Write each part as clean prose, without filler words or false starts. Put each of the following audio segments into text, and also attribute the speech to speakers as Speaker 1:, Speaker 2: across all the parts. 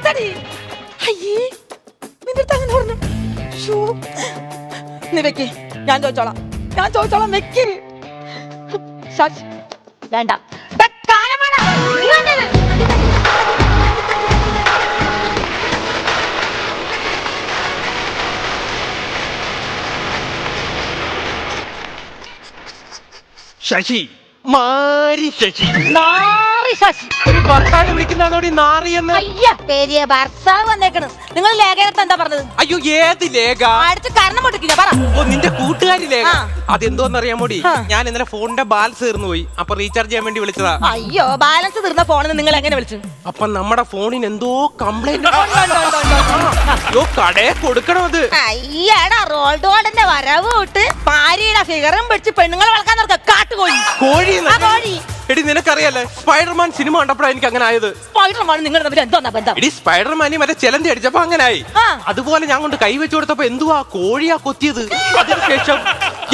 Speaker 1: കൊടുത്തടി. അയ്യേ നിന്റെ അടുത്ത് അങ്ങനെ പറഞ്ഞു. ശ്ശോ. നീ വെക്ക്, ഞാൻ ചോദിച്ചോളാം വെക്ക്. ശശി വേണ്ട.
Speaker 2: ശശി, മാരി ശശി.
Speaker 1: ശശി
Speaker 2: ഒരു ഭർത്താവിനെ വിളിക്കുന്നതോടി നാറി എന്ന്.
Speaker 1: അയ്യ പെരിയ ഭർത്താവ് വന്നേക്കണ്. നിങ്ങൾ ലേഖനത്തെ എന്താ പറഞ്ഞത്?
Speaker 2: അയ്യോ, ഏത് ലേഖ?
Speaker 1: അടിച്ച് കരണം പൊട്ടിക്കില്ല പറ.
Speaker 2: ഓ, നിന്റെ കൂട്ടുകാരി ലേഖ. അതെന്തോന്നറിയാമോടി, ഞാൻ ഇന്നലെ ഫോണിന്റെ ബാലൻസ് തീർന്നു പോയി. അപ്പൊ റീചാർജ് ചെയ്യാൻ വേണ്ടി വിളിച്ചതാ.
Speaker 1: അയ്യോ, ബാലൻസ് തീർന്ന ഫോണിന് നിങ്ങൾ എങ്ങനെ വിളിച്ചു?
Speaker 2: അപ്പൊ നമ്മുടെ ഫോണിന് എന്തോ കംപ്ലൈന്റ്. അയ്യോ, കടയെ കൊടുക്കണം അത്.
Speaker 1: അയ്യടാ, റോൾഡ് ഗോൾഡിന്റെ വരവ് വിട്ട് ഭാര്യയുടെ ഫിഗറും പിടിച്ച് പെണ്ണുങ്ങളെ വളക്കാൻ നടക്കുക കാട്ടുകോഴി.
Speaker 2: കോഴി
Speaker 1: കോഴി.
Speaker 2: എടി, നിനക്കറിയാലേ സ്പൈഡർമാൻ സിനിമ കണ്ടപ്പോഴാണ് എനിക്ക് അങ്ങനെ ആയത്.
Speaker 1: സ്പൈഡർമാൻ നിങ്ങൾ തമ്മിൽ എന്തോന്നാ ബന്ധം?
Speaker 2: എടി, സ്പൈഡർമാനി മറ്റേ ചെലന്തി അടിച്ചപ്പോ അങ്ങനായി. അതുപോലെ ഞാൻ കൊണ്ട് കൈവച്ചു കൊടുത്തപ്പോ എന്തുവാ കോഴിയാ കൊത്തിയത്. അതിനുശേഷം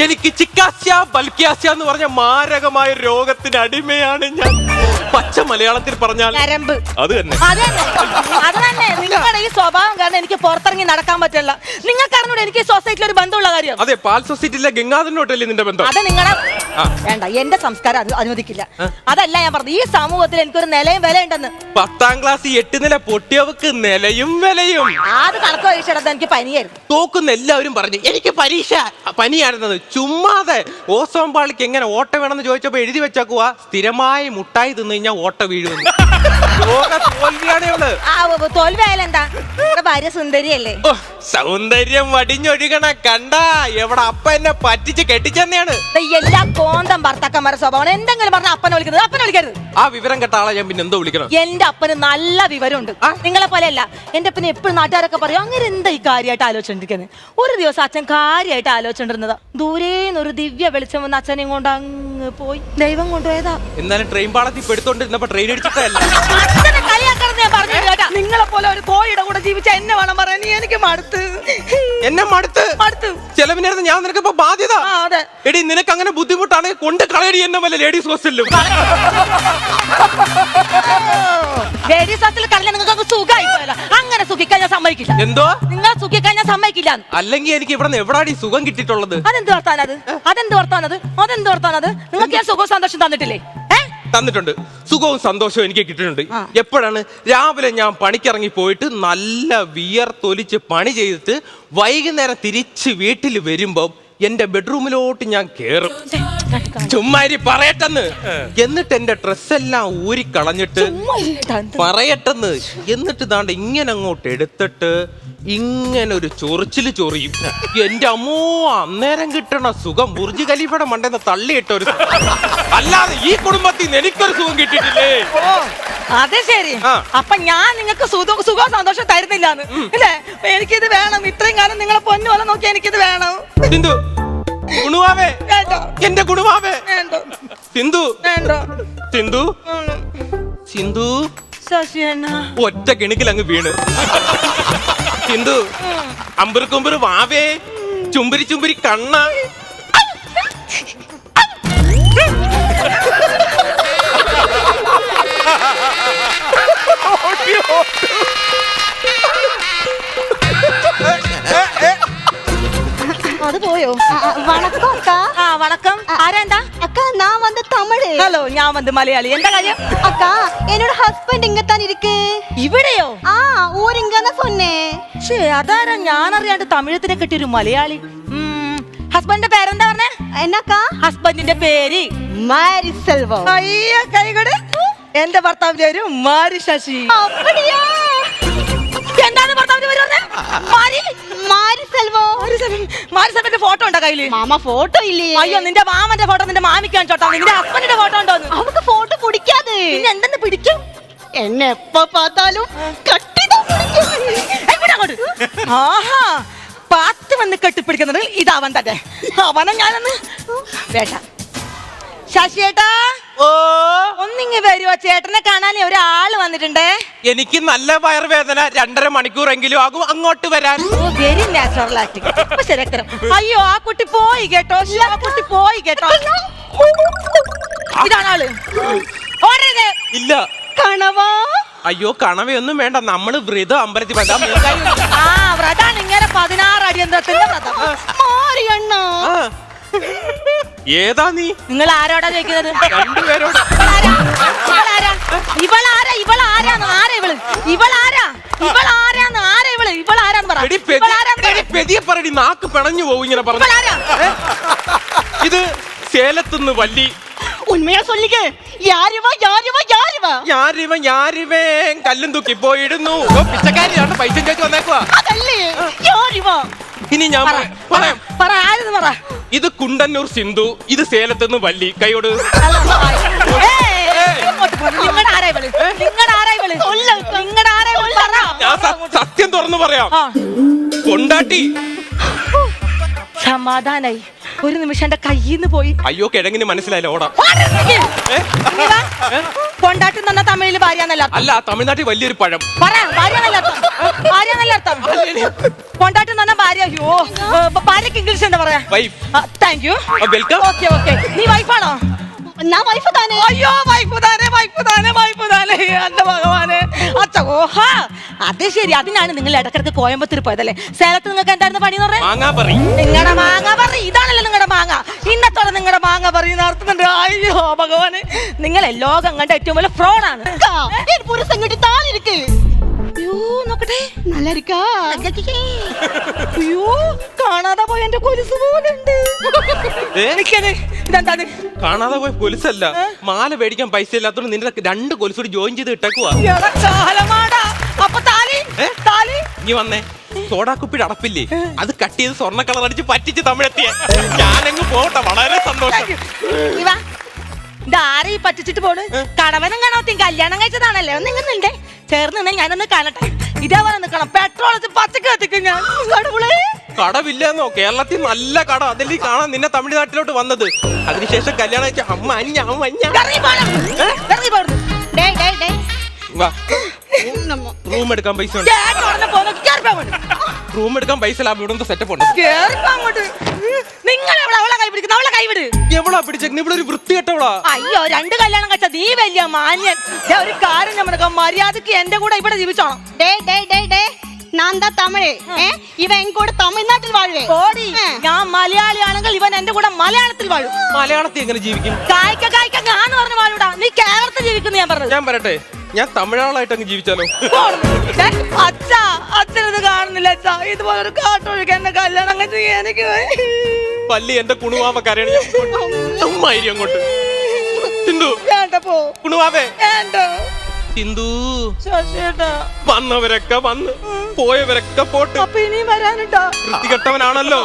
Speaker 2: എനിക്ക് ചിക്കാസ്യ ബൽക്യാസ്യ എന്ന് പറഞ്ഞ മാരകമായ രോഗത്തിന് അടിമയാണ് ഞാൻ. പച്ച മലയാളത്തിൽ പറഞ്ഞാൽ
Speaker 1: നരമ്പ്.
Speaker 2: അത് തന്നെ.
Speaker 1: നിങ്ങളുടെ ഈ സ്വഭാവം കാരണം എനിക്ക് പുറത്തിറങ്ങി നടക്കാൻ പറ്റില്ല. നിങ്ങൾക്കറിഞ്ഞൂടെ എനിക്ക് സൊസൈറ്റിയിൽ ഒരു ബന്ധമുള്ള കാര്യം?
Speaker 2: അതെ, പാൽ സൊസൈറ്റിയിലെ ഗംഗാധരനോട്ടല്ലേ നിന്റെ ബന്ധം?
Speaker 1: അത് നിങ്ങളെ വേണ്ട, എന്റെ സംസ്കാരം അനുവദിക്കില്ല. അതല്ല ഞാൻ പറഞ്ഞു, ഈ സമൂഹത്തിൽ എനിക്കൊരു നിലയും വിലയുണ്ടെന്ന്.
Speaker 2: 10ാം ക്ലാസ് 8 നില പൊട്ടിയവക്ക് നിലയും വിലയും.
Speaker 1: അത് കണക്ക് പരീക്ഷ എനിക്ക് പനിയായിരുന്നു.
Speaker 2: തോക്കുന്ന എല്ലാവരും പറഞ്ഞു എനിക്ക് പനിയായിരുന്നത്. ചുമ്മാതെ ഓസോൺ പാളിക്ക് എങ്ങനെ ഓട്ട വേണമെന്ന് ചോദിച്ചപ്പോ എഴുതി വെച്ചേക്കുവാ, സ്ഥിരമായി മുട്ടായി തിന്നു കഴിഞ്ഞാൽ ഓട്ട വീഴുമെന്ന്.
Speaker 1: തോൽവിയായാലും എന്താ, ഭാര്യ സുന്ദരിയല്ലേ?
Speaker 2: സൗന്ദര്യം വടിഞ്ഞൊഴുകണ കണ്ട എവിടെ അപ്പ എന്നെ പറ്റിച്ച് കെട്ടിച്ചെന്നെയാണ്.
Speaker 1: എല്ലാ കോന്തം ഭർത്താക്കന്മാരുടെ സ്വഭാവമാണ്. എന്തെങ്കിലും പറഞ്ഞ അപ്പനെ വിളിക്കുന്നത്, അപ്പനെ വിളിക്കരുത്.
Speaker 2: ആ വിവരം കേട്ട ആളെ ഞാൻ പിന്നെ എന്തോ വിളിക്കണം?
Speaker 1: എന്റെ അപ്പന് നല്ല വിവരമുണ്ട്. നിങ്ങളെ പോലെയല്ല. എന്റെ അപ്പന് എപ്പോഴും നാട്ടുകാരൊക്കെ പറയും അങ്ങനെ എന്താ ഈ കാര്യമായിട്ട് ആലോചിച്ചോണ്ടിരിക്കുന്നത്. ഒരു ദിവസം അച്ഛൻ കാര്യമായിട്ട് ആലോചിച്ചോണ്ടിരുന്നതാ. ദൂരേന്നൊരു ദിവ്യ വെളിച്ചം വന്ന് അച്ഛനെയും കൊണ്ട് അങ്ങ് പോയി. ദൈവം കൊണ്ടുപോയതാ.
Speaker 2: എന്നാലും ട്രെയിൻ പാളത്തിൽ പെടുത്തോണ്ടിരുന്നപ്പോ ട്രെയിൻ അടിച്ചിട്ടല്ല.
Speaker 1: നിങ്ങളെ പോലെ ഒരു കോഴിയുടെ കൂടെ ജീവിച്ച എന്നെ വേണം പറയാൻ. നീ എനിക്ക് മടുത്ത്.
Speaker 2: എന്നെ മടുത്ത് ചെലവിനായിരുന്നു ഞാൻ നിനക്കിപ്പോ ബാധ്യത. എടി, നിനക്ക് അങ്ങനെ ബുദ്ധിമുട്ടാണ് കൊണ്ട് കളയടി എന്നെ വല്ല ലേഡീസ് ഹോസ്റ്റലിലും.
Speaker 1: ലേഡീസ് ഹോസ്റ്റലിൽ കളയാൻ നിങ്ങൾക്ക് സുഖമായി പോയല്ലോ. അങ്ങനെ സുഖിക്കാൻ ഞാൻ സമ്മതിക്കില്ല.
Speaker 2: എന്തോ
Speaker 1: നിങ്ങളെ സുഖിക്കാൻ ഞാൻ സമ്മതിക്കില്ല.
Speaker 2: അല്ലെങ്കിൽ എനിക്ക് ഇവിടെ എവിടാടി സുഖം കിട്ടിയിട്ടുള്ളത്?
Speaker 1: അതെന്ത് വർത്താനത്? നിങ്ങൾക്ക് ഞാൻ സുഖവും സന്തോഷം തന്നിട്ടില്ലേ?
Speaker 2: തന്നിട്ടുണ്ട്. സുഖവും സന്തോഷവും എനിക്ക് കിട്ടിയിട്ടുണ്ട്. എപ്പോഴാണ്? രാവിലെ ഞാൻ പണിക്കിറങ്ങി പോയിട്ട് നല്ല വിയർത്തൊലിച്ച് പണി ചെയ്തിട്ട് വൈകുന്നേരം തിരിച്ച് വീട്ടിൽ വരുമ്പോ എന്റെ ബെഡ്റൂമിലോട്ട് ഞാൻ കേറും. ചുമ്മാരി പറയട്ടെന്ന്. എന്നിട്ട് എന്റെ ഡ്രസ്സെല്ലാം ഊരിക്കളഞ്ഞിട്ട് പറയട്ടെന്ന്. എന്നിട്ട് ദാണ്ട് ഇങ്ങനെ അങ്ങോട്ട് എടുത്തിട്ട് ഇങ്ങനെ ഒരു ചൊറിച്ചില് ചൊറിയും. എന്റെ അമ്മോ, അന്നേരം കിട്ടണ സുഖം ബുർജ് ഖലീഫയുടെ മണ്ടെന്ന് തള്ളിയിട്ട ഒരു. അല്ലാതെ ഈ കുടുംബത്തിൽ നിന്ന് എനിക്കൊരു സുഖം കിട്ടിയിട്ടില്ലേ?
Speaker 1: അതെ, ശരി. അപ്പൊ ഞാൻ നിങ്ങൾക്ക് സുഖവും സന്തോഷം തരുന്നില്ലാന്ന് അല്ലേ? എനിക്കിത് വേണം. ഇത്രയും കാലം നിങ്ങളെ പൊന്നു പോലെ നോക്കി എനിക്കിത് വേണം.
Speaker 2: സിന്ധു, ഗുണുവാവേ, എന്റെ ഗുണുവാവേ. സിന്ധു, സിന്ധു, സിന്ധു. ഒറ്റ കിണിക്കിൽ അങ്ങ് വീണ്. സിന്ധു, അമ്പുരുക്കുമ്പുരു വാവേ, ചുംബരി ചുംബരി കണ്ണ.
Speaker 1: அது போயோ.
Speaker 3: வணக்கம் அக்கா.
Speaker 1: வணக்கம். ஆரேண்டா?
Speaker 3: அக்கா, நான் வந்து தமிழ்.
Speaker 1: ஹலோ, நான் வந்து மலையாளி. என்ன காரியம்?
Speaker 3: அக்கா, என்னோட ஹஸ்பண்ட் இங்க தான் இருக்கு.
Speaker 1: ഇവിടെയോ?
Speaker 3: ஊர் இங்க தான் சொன்னேன்.
Speaker 1: ഛേ, അതാരാ ഞാൻ അറിയാണ്ട് തമിഴത്തിനെ കിട്ടിയ ഒരു മലയാളി. ഹസ്ബൻഡിന്റെ പേരെന്താ പറഞ്ഞേ?
Speaker 3: എന്നക്കാ?
Speaker 1: ഹസ്ബൻഡിന്റെ പേര്
Speaker 3: മാരി സെൽവം.
Speaker 1: അയ്യ, കൈകൊട്. എന്റെ ഭർത്താവിന്റെ പേര് മാരി ശശി.
Speaker 3: அப்படியா?
Speaker 1: എന്താണ് ഭർത്താവിന്റെ പേര് പറഞ്ഞേ? മാരി
Speaker 3: മാരി സെൽവം.
Speaker 1: മാരി സെൽവന്റെ ഫോട്ടോ ഉണ്ടോ കയ്യില്?
Speaker 3: മാമ ഫോട്ടോ ഇല്ലേ?
Speaker 1: അയ്യോ, നിന്റെ മാമന്റെ ഫോട്ടോ നിന്റെ മാമിക്കാൻ ചോട്ടാ. നിന്റെ ഹസ്ബൻഡിന്റെ ഫോട്ടോ ഉണ്ടോന്ന്?
Speaker 3: അവർക്ക് ഫോട്ടോ പിടിക്കാതെ.
Speaker 1: പിന്നെ എന്തെന്ന് പിടിക്കും?
Speaker 3: എന്നെ എപ്പോ பார்த்தாலும் കട്ടിതാ പിടിക്കും.
Speaker 1: ആഹാ, പാത്ത് വന്ന് കെട്ടിപ്പിടിക്കുന്നത് ഇതവൻ തന്നെ. അവനെ ഞാനൊന്ന് വേണ്ട. ശശിയേട്ടാ, ഒന്നിങ്ങ് വരുവോ? ചേട്ടനെ കാണാൻ ഒരാള് വന്നിട്ടുണ്ടേ.
Speaker 2: എനിക്ക് നല്ല വയറുവേദന. 2.5 മണിക്കൂറെങ്കിലും ആകും അങ്ങോട്ട് വരാൻ.
Speaker 1: Very natural acting. ശരിയാക്കരം. അയ്യോ, ആ കുട്ടി പോയി കേട്ടോ. ആ കുട്ടി പോയി കേട്ടോ. ഇതാണ് ആള്. ഓടരുത്.
Speaker 2: ഇല്ല.
Speaker 3: കണവാ,
Speaker 2: അയ്യോ കണവയൊന്നും വേണ്ട, നമ്മള് വ്രതം അമ്പലത്തിൽ വരാം.
Speaker 1: ആ വ്രതാണ് ഇങ്ങനെ 16 അടിയന്തരത്തിന്റെ വ്രതം.
Speaker 3: മാരിയണ്ണ
Speaker 2: ഏതാ നീ?
Speaker 1: നിങ്ങൾ ആരോടാ ചോദിക്കുന്നത്?
Speaker 2: രണ്ടുപേരോട്. പറടി നാക്ക് പിണഞ്ഞു പോകും ഇങ്ങനെ പറഞ്ഞു. ഇത് സേലത്തുനിന്ന് വല്ലി.
Speaker 3: ഉണ്മയാ சொல்லுங்க
Speaker 2: ഞാരിവേ കല്ലും തൂക്കി പോയിടുന്നു. പിച്ചക്കാരിയാണ്, പൈസ ചോദിച്ചു വന്നേക്കുവാ.
Speaker 3: അതല്ലേ യാരിവാ.
Speaker 2: ഇനി ഞാൻ പറയാം.
Speaker 1: പറ.
Speaker 2: ഇത് കുണ്ടന്നൂർ സിന്ധു, ഇത് സേലത്തുനിന്ന് വല്ലി. കൈയോട്. ഞാൻ സത്യം തുറന്നു പറയാം. കൊണ്ടാട്ടി.
Speaker 1: സമാധാനായി. ഒരു നിമിഷം എന്റെ കയ്യിന്ന് പോയി.
Speaker 2: അയ്യോ കിഴങ്ങിന് മനസ്സിലായില്ല. ഓടാ.
Speaker 1: കൊണ്ടാട്ടി തന്ന തമിഴില് ഭാര്യ.
Speaker 2: അല്ല, തമിഴ്നാട്ടിൽ വലിയൊരു പഴം.
Speaker 1: കൊണ്ടാട്ടി തന്ന ഭാര്യ. അയ്യോ ഭാര്യക്ക് ഇംഗ്ലീഷ് എന്താ പറയാ?
Speaker 2: Wife.
Speaker 1: Thank you.
Speaker 2: Welcome.
Speaker 1: Okay. നീ വൈഫാണോ?
Speaker 3: ഞാൻ വൈഫ് തന്നെ.
Speaker 1: അയ്യോ വൈഫ് താനെ എന്റെ ഭഗവാനെ. അച്ചോഹാ അത് ശരി. അതിനാണ് നിങ്ങൾ ഇടക്കിടക്ക് കോയമ്പത്തൂർ പോയതല്ലേ? സേലത്ത് നിങ്ങൾക്ക് എന്തായിരുന്നു പണി എന്ന് പറഞ്ഞത്? നിങ്ങളുടെ മാങ്ങ പറ. ഇതാണല്ലോ നിങ്ങളുടെ മാങ്ങ. ഇന്നത്തോടെ നിങ്ങളുടെ മാങ്ങ പറയുന്ന അർത്ഥമുണ്ട്. അയ്യോ ഭഗവാനെ, നിങ്ങളെ ലോകം കണ്ട ഏറ്റവും വലിയ ഫ്രോഡാണ്. നോക്കട്ടെ,
Speaker 3: നല്ല ഇരിക്കാ.
Speaker 1: അയ്യോ കാണാതെ പോയ എന്റെ കൊലുസ് പോലുണ്ട്. ഇതെന്താണ്?
Speaker 2: കാണാതെ പോയ കൊലുസല്ല, മാല മേടിക്കാൻ പൈസ ഇല്ലാത്തോണ്ട് നിന്റെ 2 കൊലുസൂടി ജോയിൻ ചെയ്ത് ഇട്ടേക്കുവാ. നീ വന്നേ. സോഡാക്കുപ്പിയുടെ അടപ്പില്ലേ, അത് കട്ട് ചെയ്ത് സ്വർണ്ണ കളർ അടിച്ച് പറ്റിച്ച് തമിഴെത്തിയ ഞാനങ്ങ് പോട്ടെ. വളരെ സന്തോഷം.
Speaker 1: ഇതാരെ പറ്റിച്ചിട്ട് പോണ്? കടവനും കാണാത്ത കല്യാണം കഴിച്ചതാണല്ലേ? നിങ്ങുന്നുണ്ടേ ചേർന്ന് ഞാനൊന്ന് കാണട്ടെ. ഇതേപോലെ നിക്കണം. പെട്രോൾ പച്ചക്ക് കത്തിക്കും ഞാൻ.
Speaker 2: കടവില്ലെന്നോ? കേരളത്തിൽ നല്ല കട. അതല്ലേ കാണാൻ നിന്നെ തമിഴ്നാട്ടിലോട്ട് വന്നത്. അതിനുശേഷം കല്യാണം കഴിച്ച റൂം എടുക്കാൻ പൈസ ഉണ്ട്. റൂം എടുക്കാൻ പൈസ ഇവിടെ സെറ്റപ്പ് ഉണ്ട്. എവളാ പിടിച്ചേക്കണ? ഇവിടെ ഒരു വൃത്തികെട്ടവളാ.
Speaker 1: അയ്യോ 2 കല്യാണം കഴിച്ച നീ വലിയ മാന്യൻ. ഒരു കാര്യം നമ്മുടെ മര്യാദക്ക് എന്റെ കൂടെ ഇവിടെ ജീവിച്ചോണം.
Speaker 3: ഞാൻ തമിഴ്, ഇവൻ എൻ കൂടെ തമിഴ്നാട്ടിൽ വാഴേ.
Speaker 1: ഞാൻ മലയാളിയാണെങ്കിൽ ഇവൻ എന്റെ കൂടെ മലയാളത്തിൽ വാഴും.
Speaker 2: മലയാളത്തിൽ എങ്ങനെ ജീവിക്കും?
Speaker 1: കായ്ക്ക ഞാൻ പറഞ്ഞു വാഴൂടാ. നീ കേരളത്തിൽ ജീവിക്കുന്നു ഞാൻ പറഞ്ഞത്.
Speaker 2: ഞാൻ പറയട്ടെ, ഞാൻ തമിഴാളായിട്ട് അങ്ങ് ജീവിച്ചാലോ?
Speaker 1: അച്ഛനത് കാണുന്നില്ല അച്ഛാ. ഇതുപോലൊരു കാട്ടൊഴുക്ക് എന്നെ കല്യാണം കഴിച്ച് എനിക്ക്
Speaker 2: പല്ലി എന്റെ കുണുവാവ കരയണ അങ്ങോട്ട്. സിന്ധു കുണുവാവേ. സിന്ധു വന്നവരൊക്കെ വന്ന് പോയവരൊക്കെ പോട്ട്.
Speaker 1: അപ്പൊ ഇനിയും വരാനുണ്ടോ?
Speaker 2: വൃത്തികെട്ടവനാണല്ലോ.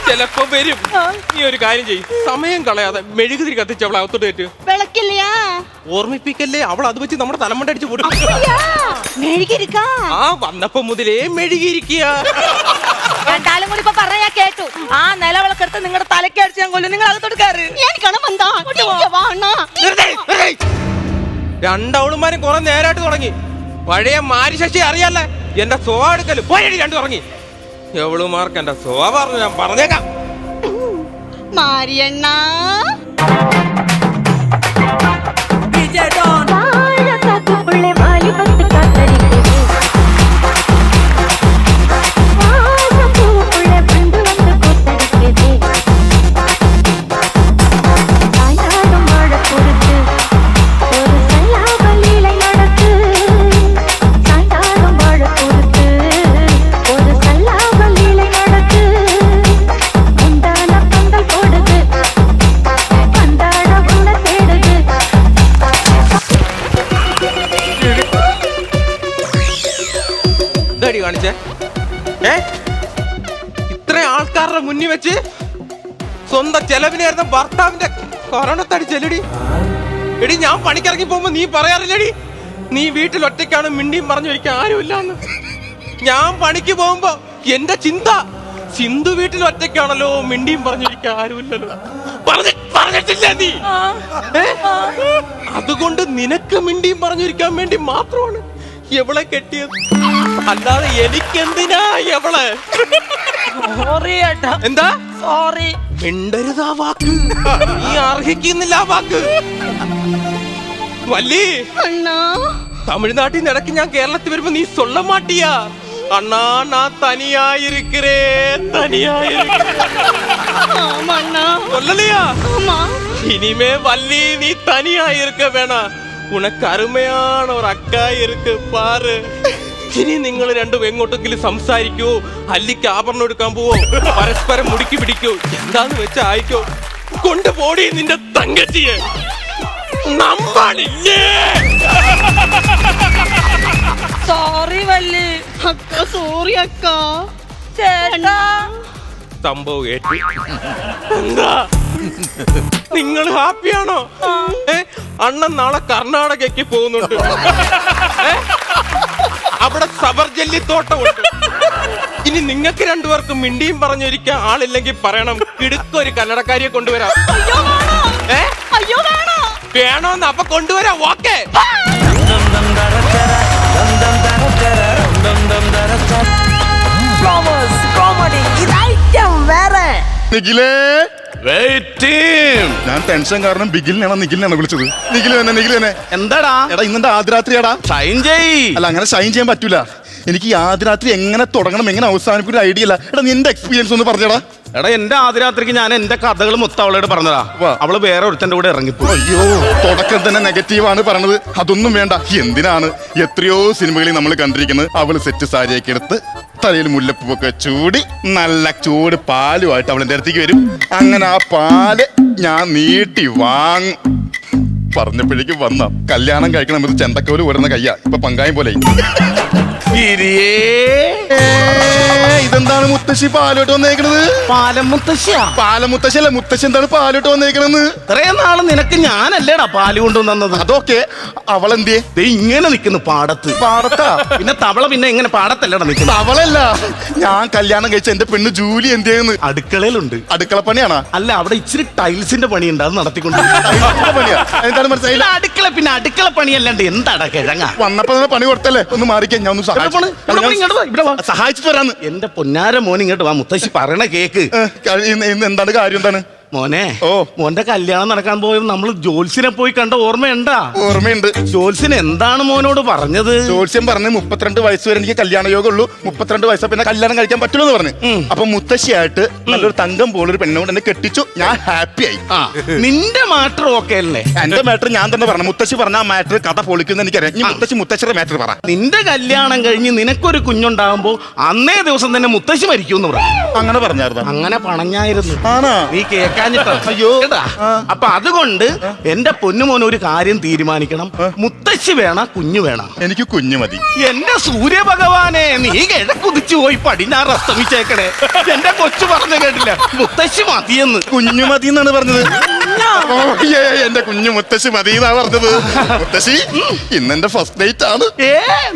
Speaker 2: ചിലപ്പോ വരും. നീ ഒരു കാര്യം ചെയ്യും, സമയം കളയാതെ മെഴുകുതിരി കത്തിച്ച് അവളെ അകത്തോട്ട് കയറ്റ്.
Speaker 3: വിളക്കില്ലയാ?
Speaker 2: ഓർമ്മിപ്പിക്കല്ലേ, അവൾ അത് വെച്ച് നമ്മുടെ തലമുണ്ട അടിച്ച് പൊടും. ആ വന്നപ്പോ മുതലേ മെഴുകിയിരിക്കുക.
Speaker 1: രണ്ടാളും കൂടി ഇപ്പൊ പറഞ്ഞ ഞാൻ കേട്ടു. ആ നിലവിളക്കെടുത്ത് നിങ്ങളുടെ തലക്ക് അടിച്ച് ഞാൻ കൊല്ലും. നിങ്ങൾ അകത്തോട്ട് കയറി.
Speaker 2: രണ്ടവളുമാരും കുറെ നേരമായിട്ട് തുടങ്ങി. പഴയ മാരി ശശി അറിയാല്ലേ എന്റെ സ്വഭാവം എടുക്കല്. പോയടി 2 തുടങ്ങി. എവളുമാർക്ക് എന്റെ സ്വഭാവം പറഞ്ഞു ഞാൻ പറഞ്ഞേക്കാം.
Speaker 3: മാരിയണ്ണ
Speaker 2: കാണിച്ചേ ഇത്ര ആൾക്കാരുടെ മുന്നിൽ വെച്ച് സ്വന്തം ചെലവിനായിരുന്ന ഭർത്താവിന്റെ കൊറോണത്തടി ചെല്ലടി. എടി ഞാൻ പണിക്കിറങ്ങി പോകുമ്പോ നീ പറയാറില്ലടി നീ വീട്ടിൽ ഒറ്റയ്ക്കാണ്, മിണ്ടിയും പറഞ്ഞു ഒരിക്കൽ ആരുമില്ലാന്ന്. ഞാൻ പണിക്ക് പോകുമ്പോ എന്റെ ചിന്ത സിന്ധു വീട്ടിൽ ഒറ്റയ്ക്കാണല്ലോ, മിണ്ടിയും പറഞ്ഞിരിക്കാൻ ആരുമില്ലല്ലോ. പറഞ്ഞിട്ടില്ല നീ. അതുകൊണ്ട് നിനക്ക് മിണ്ടിയും പറഞ്ഞിരിക്കാൻ വേണ്ടി മാത്രമാണ് എവളെ കെട്ടിയത്, അല്ലാതെ എനിക്കെന്തിനാ എവളെ? എന്താ
Speaker 1: സോറി?
Speaker 2: മിണ്ടരുതാ വാക്ക്, നീ അർഹിക്കുന്നില്ല വാക്ക്. വല്ലി
Speaker 3: അണ്ണാ
Speaker 2: തമിഴ്നാട്ടിൽ നിന്ന് ഇടയ്ക്ക് ഞാൻ കേരളത്തിൽ വരുമ്പോ നീ சொல்ல மாட்டியா அண்ணா நான் தனியா இருக்கிறேன்
Speaker 3: ஆமாண்ணா
Speaker 2: சொல்லலையா
Speaker 3: ஆமா
Speaker 2: இனிமே வள்ளி நீ தனியா இருக்க வேணாம் உனக்கு அருமையான ஒரு அக்கா இருக்கு பாரு ഇനി നിങ്ങൾ രണ്ടും എങ്ങോട്ടെങ്കിലും സംസാരിക്കോ അല്ലിക്ക് ആഭരണം എടുക്കാൻ പോവോ പരസ്പരം മുടുക്കി പിടിക്കോ എന്താന്ന് വെച്ചാ ആയിക്കോ കൊണ്ടുപോടി നിന്റെ തങ്കച്ചിയെ നമ്മളില്ലേ
Speaker 1: സോറി വല്ലി.
Speaker 3: அக்கா സോറി അക്ക
Speaker 1: ചേട്ടാ
Speaker 2: സംഭവം ഏറ്റു എന്താ നിങ്ങൾ ഹാപ്പിയാണോ അണ്ണൻ നാളെ കർണാടകയ്ക്ക് പോകുന്നുണ്ട് അവിടെ സബർജല്ലിത്തോട്ടമുണ്ട് ഇനി നിങ്ങൾക്ക് രണ്ടുപേർക്കും മിണ്ടിയും പറഞ്ഞൊരിക്കാൻ ആളില്ലെങ്കിൽ പറയണം കിടുക്കൊരു കന്നടക്കാരിയെ കൊണ്ടുവരാം
Speaker 3: അയ്യോ വേണോ
Speaker 2: വേണോന്ന് അപ്പൊ കൊണ്ടുവരാം ഓക്കേ
Speaker 4: നിഖിലേ ഞാൻ ടെൻഷൻ കാരണം ബിഗിലിനാണോ നിഖിലിനാണോ വിളിച്ചത്? നിഖിൽ തന്നെ
Speaker 5: എന്താടാ
Speaker 4: എടാ ഇന്നെന്താ ആദ്യരാത്രിയാടാ?
Speaker 5: ഷൈൻ ചെയ്.
Speaker 4: അല്ല അങ്ങനെ ഷൈൻ ചെയ്യാൻ പറ്റൂല. എനിക്ക് ഈ ആദ്യരാത്രി എങ്ങനെ തുടങ്ങണം എങ്ങനെ അവസാനിപ്പിക്കുന്ന ഐഡിയ ഇല്ല. എടാ നിന്റെ എക്സ്പീരിയൻസ് ഒന്ന് പറഞ്ഞടാ.
Speaker 5: എടാ എന്റെ ആദ്യരാത്രിക്ക് ഞാൻ എന്റെ കഥകൾ മൊത്തം അവളോട് പറഞ്ഞതാ. അവള് വേറെ ഒരുത്തന്റെ കൂടെ ഇറങ്ങിപ്പോ.
Speaker 4: അയ്യോ തുടക്കം തന്നെ നെഗറ്റീവാണ് പറഞ്ഞത്. അതൊന്നും വേണ്ട. എന്തിനാണ് എത്രയോ സിനിമകളിൽ നമ്മൾ കണ്ടിരിക്കുന്നത് അവള് സെറ്റ് സാരിയൊക്കെ എടുത്ത് തലയിൽ മുല്ലപ്പൂവൊക്കെ ചൂടി നല്ല ചൂട് പാലുമായിട്ട് അവളെന്റെ അടുത്തേക്ക് വരും. അങ്ങനെ ആ പാല് ഞാൻ നീട്ടി വാങ്ങും. പറഞ്ഞപ്പോഴേക്കും വന്ന കല്യാണം കഴിക്കണം ഇത് ചെണ്ടക്കോല് വരുന്ന കയ്യാ. ഇപ്പൊ പങ്കായം പോലെ. ഇതെന്താണ് മുത്തശ്ശി പാലോട്ട് വന്നേക്കണത്?
Speaker 5: പാലം മുത്തശ്ശിയാ?
Speaker 4: പാലം മുത്തശ്ശിയല്ല, മുത്തശ്ശി എന്താണ് പാലോട്ട് വന്നേക്കണെന്ന്?
Speaker 5: ഇത്രയും നാള് നിനക്ക് ഞാനല്ലേടാ പാല് കൊണ്ടുവന്നത്?
Speaker 4: അതൊക്കെ അവളെന്തിയെ
Speaker 5: ഇങ്ങനെ നിക്കുന്നു പാടത്ത്.
Speaker 4: പാടത്താ?
Speaker 5: പിന്നെ തവള പിന്നെ എങ്ങനെ പാടത്തല്ലേടാ നിൽക്കുന്നത്?
Speaker 4: അവളല്ല, ഞാൻ കല്യാണം കഴിച്ച എന്റെ പെണ്ണ് ജൂലി എന്തിയെന്ന്.
Speaker 5: അടുക്കളയിലുണ്ട്.
Speaker 4: അടുക്കള പണിയാണോ?
Speaker 5: അല്ല അവിടെ ഇച്ചിരി ടൈൽസിന്റെ പണിയുണ്ട്, അത് നടത്തിക്കൊണ്ട്.
Speaker 4: പണിയാ? എന്താണ് മനസ്സിലായില്ല?
Speaker 5: അടുക്കള പിന്നെ അടുക്കള പണിയല്ലാണ്ട് എന്താടാ കിഴങ്ങ?
Speaker 4: വന്നപ്പോ തന്നെ പണി കൊടുത്തല്ലേ, ഒന്ന് മാറിക്കാൻ ഞാൻ ഒന്ന് സഹായിച്ചിട്ട് വരാന്ന്.
Speaker 5: എന്റെ പൊന്നാര മോൻ ഇങ്ങോട്ട് വാ, മുത്തശ്ശി പറയണ കേക്ക്.
Speaker 4: ഇന്ന് എന്താണ് കാര്യം? എന്താണ്
Speaker 5: മോനെ?
Speaker 4: ഓ
Speaker 5: മോന്റെ കല്യാണം നടക്കാൻ പോയത് നമ്മൾ ജോത്സ്യനെ പോയി കണ്ട ഓർമ്മയുണ്ടാ?
Speaker 4: ഓർമ്മയുണ്ട്.
Speaker 5: ജോത്സ്യൻ എന്താണ് മോനോട് പറഞ്ഞത്?
Speaker 4: ജോത്സ്യൻ പറഞ്ഞ് 32 വയസ്സ് വരെ എനിക്ക് കല്യാണ യോഗം ഉള്ളൂ, 32 വയസ്സ് പിന്നെ കല്യാണം കഴിക്കാൻ പറ്റുള്ളൂ എന്ന് പറഞ്ഞു. അപ്പൊ മുത്തശ്ശിയായിട്ട് നല്ലൊരു തങ്കം പോലൊരു പെണ്ണോട് എന്നെ കെട്ടിച്ചു. ഞാൻ ഹാപ്പി ആയി.
Speaker 5: നിന്റെ മാറ്റർ ഓക്കെ അല്ലേ?
Speaker 4: എന്റെ മാറ്റർ ഞാൻ തന്നെ പറഞ്ഞു. മുത്തശ്ശി പറഞ്ഞ ആ മാറ്റർ കഥ പൊളിക്കുന്ന എനിക്കറിയാം. ഇനി മുത്തശ്ശിയുടെ മാറ്റർ പറ.
Speaker 5: നിന്റെ കല്യാണം കഴിഞ്ഞ് നിനക്കൊരു കുഞ്ഞുണ്ടാകുമ്പോ അന്നേ ദിവസം തന്നെ മുത്തശ്ശി മരിക്കൂന്ന് പറഞ്ഞു.
Speaker 4: അങ്ങനെ പറഞ്ഞായിരുന്നു?
Speaker 5: അങ്ങനെ പണഞ്ഞായിരുന്നു.
Speaker 4: ആണോ?
Speaker 5: നീ കേൾക്കാഞ്ഞിട്ടോ? അയ്യോ. അപ്പൊ അതുകൊണ്ട് എന്റെ പൊന്നുമോൻ ഒരു കാര്യം തീരുമാനിക്കണം. മുത്തശ്ശി വേണ കുഞ്ഞു വേണം?
Speaker 4: എനിക്ക് കുഞ്ഞു മതി.
Speaker 5: എന്റെ സൂര്യഭഗവാനെ, നീ കിഴക്കുതിച്ചു പോയി പടിഞ്ഞാറ് അസ്തമിച്ചേക്കണേ. എന്റെ കൊച്ചു പറഞ്ഞു കേട്ടില്ല, മുത്തശ്ശി മതിയെന്ന്.
Speaker 4: കുഞ്ഞു മതി എന്നാണ് പറഞ്ഞത്. എന്റെ കുഞ്ഞു മുത്തശ്ശി മതി എന്നാ പറഞ്ഞത്. മുത്തശ്ശി ഇന്നെന്റെ ഫസ്റ്റ് നൈറ്റ് ആണ്.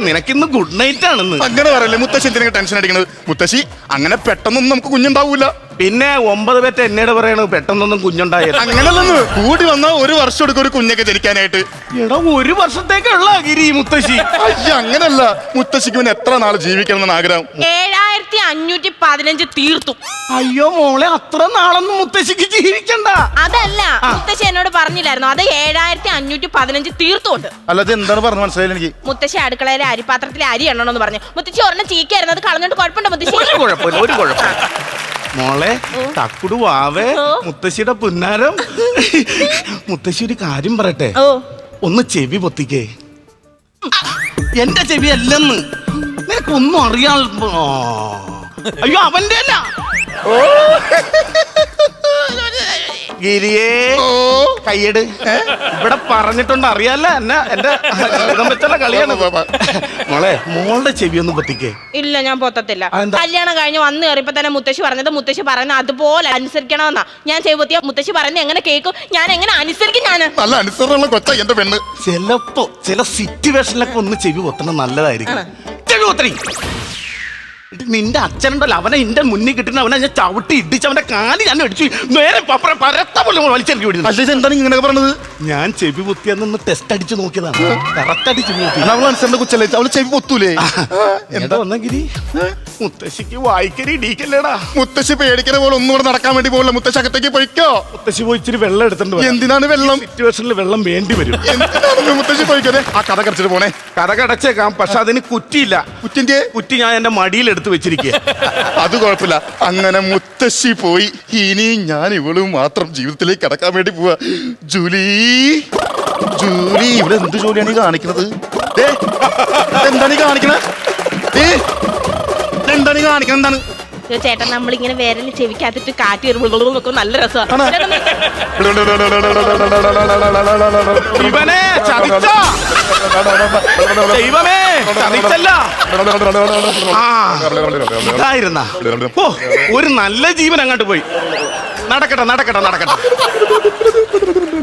Speaker 5: നിനക്കിന്ന് ഗുഡ് നൈറ്റ് ആണെന്ന്.
Speaker 4: അങ്ങനെ പറയല്ലേ. മുത്തശ്ശി എന്തിനാ ടെൻഷൻ അടിക്കണത്? മുത്തശ്ശി അങ്ങനെ പെട്ടെന്നൊന്നും നമുക്ക് കുഞ്ഞുണ്ടാവൂല.
Speaker 5: പിന്നെ 9 പേറ്റ എന്നോട് പറയണത് പെട്ടെന്നൊന്നും കുഞ്ഞുണ്ടായത്.
Speaker 4: അങ്ങനല്ലെന്ന്. കൂടി വന്നാൽ 1 വർഷം എടുക്കും ഒരു കുഞ്ഞൊക്കെ ജനിക്കാനായിട്ട്.
Speaker 5: എടാ 1 വർഷത്തേക്കുള്ള ഗിരി മുത്തശ്ശി.
Speaker 4: അയ്യ അങ്ങനല്ല. മുത്തശ്ശിക്ക് പിന്നെ എത്ര നാൾ ജീവിക്കണം എന്നാണ് ആഗ്രഹം?
Speaker 3: 7515 തീർത്തു.
Speaker 5: അയ്യോ മോളെ, അത്ര നാളൊന്നും മുത്തശ്ശിക്ക് ജീവിക്കണ്ട.
Speaker 3: അതല്ല, മുത്തശ്ശി എന്നോട് പറഞ്ഞില്ലായിരുന്നു അത് 7515 തീർത്തുണ്ട്.
Speaker 4: അല്ലാതെ എന്താണ് പറഞ്ഞു മനസ്സിലായില്ല എനിക്ക്.
Speaker 3: മുത്തശ്ശി അടുക്കളയിലെ അരിപാത്രത്തിലെ അരി എണ്ണണമെന്ന് പറഞ്ഞു. മുത്തശ്ശി ഒരെണ്ണം ചീക്കായിരുന്നു, അത് കളഞ്ഞോണ്ട് കുഴപ്പമുണ്ട് മുത്തശ്ശി?
Speaker 5: ഒരു കുഴപ്പമില്ല. മോളെ തക്കുടു വാവേ, മുത്തശ്ശിയുടെ പുന്നാരം. മുത്തശ്ശി ഒരു കാര്യം പറയട്ടെ? ഒന്ന് ചെവി പൊത്തിക്കേ. എന്റെ ചെവി അല്ലെന്ന് നിനക്കൊന്നും അറിയാൻ. അയ്യോ അവന്റെ അല്ല. ഗിരിയേ കയ്യട്. ഇവിടെ പറഞ്ഞിട്ടുണ്ട് അറിയാല്ല എന്നെ. എന്റെ വെച്ചുള്ള കളിയാണ്. മോളെ മോളുടെ ചെവി ഒന്ന് പൊത്തിക്കേ.
Speaker 3: ഇല്ല ഞാൻ പൊത്തത്തില്ല. കല്യാണം കഴിഞ്ഞ് വന്ന് കയറിയപ്പോ തന്നെ മുത്തശ്ശി പറഞ്ഞത് മുത്തശ്ശി പറയുന്നത് അതുപോലെ അനുസരിക്കണമെന്നാ. ഞാൻ ചെവി പൊത്തിയ മുത്തശ്ശി പറയുന്നത് എങ്ങനെ കേൾക്കും? ഞാൻ എങ്ങനെ അനുസരിക്കും? ഞാൻ
Speaker 4: നല്ല അനുസരണമുള്ള കൊച്ച എന്റെ പെണ്ണ്.
Speaker 5: ചിലപ്പോ ചില സിറ്റുവേഷനിലൊക്കെ ഒന്ന് ചെവി പൊത്തണം നല്ലതായിരിക്കും. ചെവി പൊത്തണി. നിന്റെ അച്ഛനുണ്ടല്ലോ, അവനെ എന്റെ മുന്നിൽ കിട്ടുന്ന അവനെ ഞാൻ ചവിട്ടി ഇടിച്ച് അവന്റെ കാലി ഞാൻ അടിച്ചു. നേരെ പരത്ത പോലെ വലിച്ചെറിഞ്ഞു വിടുന്നു.
Speaker 4: അല്ല ഇതെന്താണ് ഇങ്ങനെ പറഞ്ഞത്?
Speaker 5: ഞാൻ ചെവി പൊത്തിയെന്ന് ടെസ്റ്റ് അടിച്ച് നോക്കിയതാണ്. കറക്റ്റ് അടിച്ച് നോക്കി.
Speaker 4: അവൾ അനുസരണ കൊച്ചല്ലേ, അവള് ചെവി പൊത്തൂലേ?
Speaker 5: എന്താ വന്നെങ്കിരി മുത്തശ്ശിക്ക് വായിക്കരി ഇടിക്കല്ലേടാ.
Speaker 4: മുത്തശ്ശി പേടിക്കുന്ന പോലെ ഒന്നും കൂടെ നടക്കാൻ വേണ്ടി പോകില്ല. മുത്തശ്ശി അകത്തേക്ക് പോയിക്കോ.
Speaker 5: മുത്തശ്ശി പോയി ഇച്ചിരി വെള്ളം എടുത്തിട്ട് വരാം.
Speaker 4: എന്തിനാണ് വെള്ളം?
Speaker 5: സിറ്റുവേഷനിൽ വെള്ളം വേണ്ടി വരും.
Speaker 4: എന്തിനാണ് മുത്തശ്ശി പോയിക്കോതെ? ആ കഥ കടച്ചിട്ട് പോണേ.
Speaker 5: കഥ കടച്ചേക്കാം, പക്ഷെ അതിന് കുറ്റിയില്ല.
Speaker 4: കുറ്റിന്റെ
Speaker 5: കുറ്റി ഞാൻ എന്റെ മടിയിൽ എടുത്ത് വെച്ചിരിക്കുക.
Speaker 4: അത് കുഴപ്പമില്ല. അങ്ങനെ മുത്തശ്ശി പോയി. ഇനി ഞാൻ ഇവളും മാത്രം ജീവിതത്തിലേക്ക് കടക്കാൻ വേണ്ടി പോവാ. ജൂലി, ജൂലി, ഇവിടെ എന്ത് ജോലിയാണ് ഈ കാണിക്കുന്നത്? എന്താണ് ഈ കാണിക്കണത്? എന്താണ് ഈ കാണിക്കുന്നത്? എന്താണ്
Speaker 3: ചേട്ടൻ നമ്മളിങ്ങനെ വിരല് ചെവിക്കകത്തിട്ട് കാറ്റ് വരുമ്പോൾ നല്ല രസമാണ്.
Speaker 5: ഇവനെ ചതിച്ച ദൈവമേ, ചതിച്ചല്ല. ഇതായിരുന്ന ഒരു നല്ല ജീവൻ അങ്ങോട്ട് പോയി. നടക്കട്ടെ നടക്കട്ടെ നടക്കട്ടെ.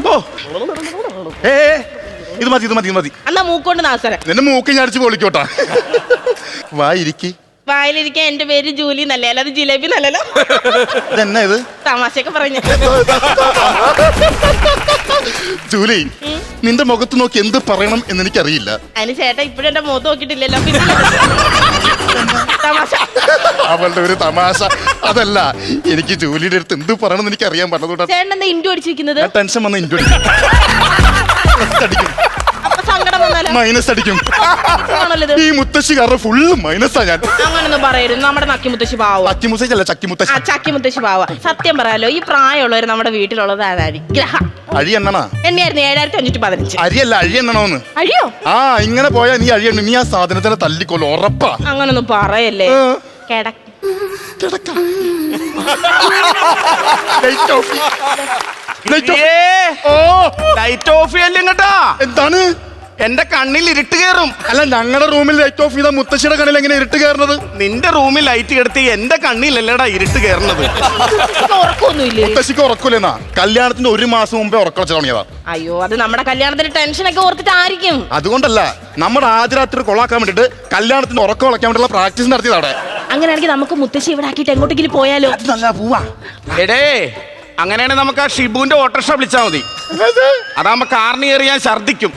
Speaker 5: ഓ
Speaker 4: ഇത് മതി, ഇത് മതി, ഇത് മതി.
Speaker 3: എന്നാ മൂക്കൊണ്ട് നാസരം
Speaker 4: നിന്റെ മൂക്ക് ഞാൻ അടിച്ച് പൊളിക്കോട്ടാ. വായിരിക്കി.
Speaker 3: വായിലിരിക്കാൻ എന്റെ പേര് ജൂലി എന്നല്ലേ, അല്ലാതെ ജിലേബി നല്ലല്ലോ.
Speaker 4: ഇതെന്നാ ഇത്?
Speaker 3: തമാശയൊക്കെ പറഞ്ഞു.
Speaker 4: ജൂലി, നിന്റെ മുഖത്ത് നോക്കി എന്ത് പറയണം എന്ന് എനിക്കറിയില്ല.
Speaker 3: അതിന് ചേട്ടാ ഇപ്പഴും എന്റെ മുഖത്ത് നോക്കിയിട്ടില്ലല്ലോ. പിന്നെ തമാശ.
Speaker 4: അവളുടെ ഒരു തമാശ. അതല്ല, എനിക്ക് ജൂലിയുടെ അടുത്ത് എന്ത് പറയണം എന്ന് എനിക്ക് അറിയാൻ പറഞ്ഞതുകൊണ്ടാ.
Speaker 3: ചേട്ടൻ എന്താ ഇൻഡു അടിച്ചിരിക്കുന്നത്?
Speaker 4: ടെൻഷൻ വന്ന ഇൻഡു അടിക്കും,
Speaker 3: അപ്പൊ സങ്കടം വന്നാലോ?
Speaker 4: മൈനസ് അടിക്കും.
Speaker 3: ആണല്ലോ ഇത്.
Speaker 4: ഈ മുത്തശ്ശി കാരണം ഫുള്ള് മൈനസാ ഞാൻ.
Speaker 3: അങ്ങനൊന്നും പറയരുത്. നമ്മുടെ നക്കി മുത്തശ്ശി പാവ.
Speaker 4: ചക്കി മുത്തശ്ശി അല്ല, ചക്കി
Speaker 3: ആ
Speaker 4: മുത്തശ്ശി.
Speaker 3: ചക്കി മുത്തശ്ശി പാവ. സത്യം പറയാലോ, ഈ പ്രായമുള്ളവർ നമ്മുടെ വീട്ടിലുള്ളത് ഗ്രഹം
Speaker 4: അഴി എണ്ണണ
Speaker 3: എണ്ണയായിരുന്നു 7515.
Speaker 4: അരിയല്ല, അഴി എണ്ണണോന്ന്.
Speaker 3: അഴിയോ?
Speaker 4: ആ, ഇങ്ങനെ പോയാ നീ അഴി എണ്ണ. നീ ആ സാധനത്തിനെ തല്ലിക്കൊള്ളു, ഉറപ്പാ.
Speaker 3: അങ്ങനൊന്നും പറയല്ലേ.
Speaker 4: കിടക്ക.
Speaker 5: ലൈറ്റ് ഓഫ് ചെയ്യല്ലേ ഇങ്ങട്ടാ.
Speaker 4: എന്താണ്?
Speaker 5: എന്റെ കണ്ണിൽ ഇരുട്ട് കയറും.
Speaker 4: അല്ല, ഞങ്ങളുടെ റൂമിൽ ലൈറ്റ് ഓഫ് ചെയ്താൽ മുത്തശ്ശിയുടെ കണ്ണിൽ എങ്ങനെ ഇരുട്ട് കയറുന്നത്?
Speaker 5: നിന്റെ റൂമിൽ ലൈറ്റ് കെടുത്തി എന്റെ കണ്ണിലല്ലടാ ഇരുട്ട് കയറുന്നത്.
Speaker 3: ഉറക്കൊന്നുമില്ലേ?
Speaker 4: മുത്തശ്ശിക്ക് ഉറക്കൂലെന്നാ? കല്യാണത്തിന്റെ 1 മാസം മുമ്പേ ഉറക്കം വെച്ച് തുടങ്ങിയതാ.
Speaker 3: അയ്യോ, അത് നമ്മുടെ കല്യാണത്തിന് ടെൻഷനൊക്കെ ഓർത്തിട്ടായിരിക്കും.
Speaker 4: അതുകൊണ്ടല്ല, നമ്മുടെ ആദ്യ രാത്രി കൊളാക്കാൻ വേണ്ടിട്ട് കല്യാണത്തിന് ഉറക്കം ഉളക്കാൻ വേണ്ടിയുള്ള പ്രാക്ടീസ് നടത്തിയത് അവിടെ.
Speaker 3: അങ്ങനെയാണെങ്കിൽ നമുക്ക് മുത്തശ്ശി ഇവിടെ ആക്കിയിട്ട് എങ്ങോട്ടെങ്കിലും പോയാലോ?
Speaker 4: നല്ല പോവാ.
Speaker 5: എടേ, അങ്ങനെയാണെങ്കിൽ നമുക്ക് ആ ഷിബുവിന്റെ ഓട്ടോറിക്ഷ വിളിച്ചാൽ മതി. അതാകുമ്പോ കാറിന് കയറി ഞാൻ ഛർദിക്കും.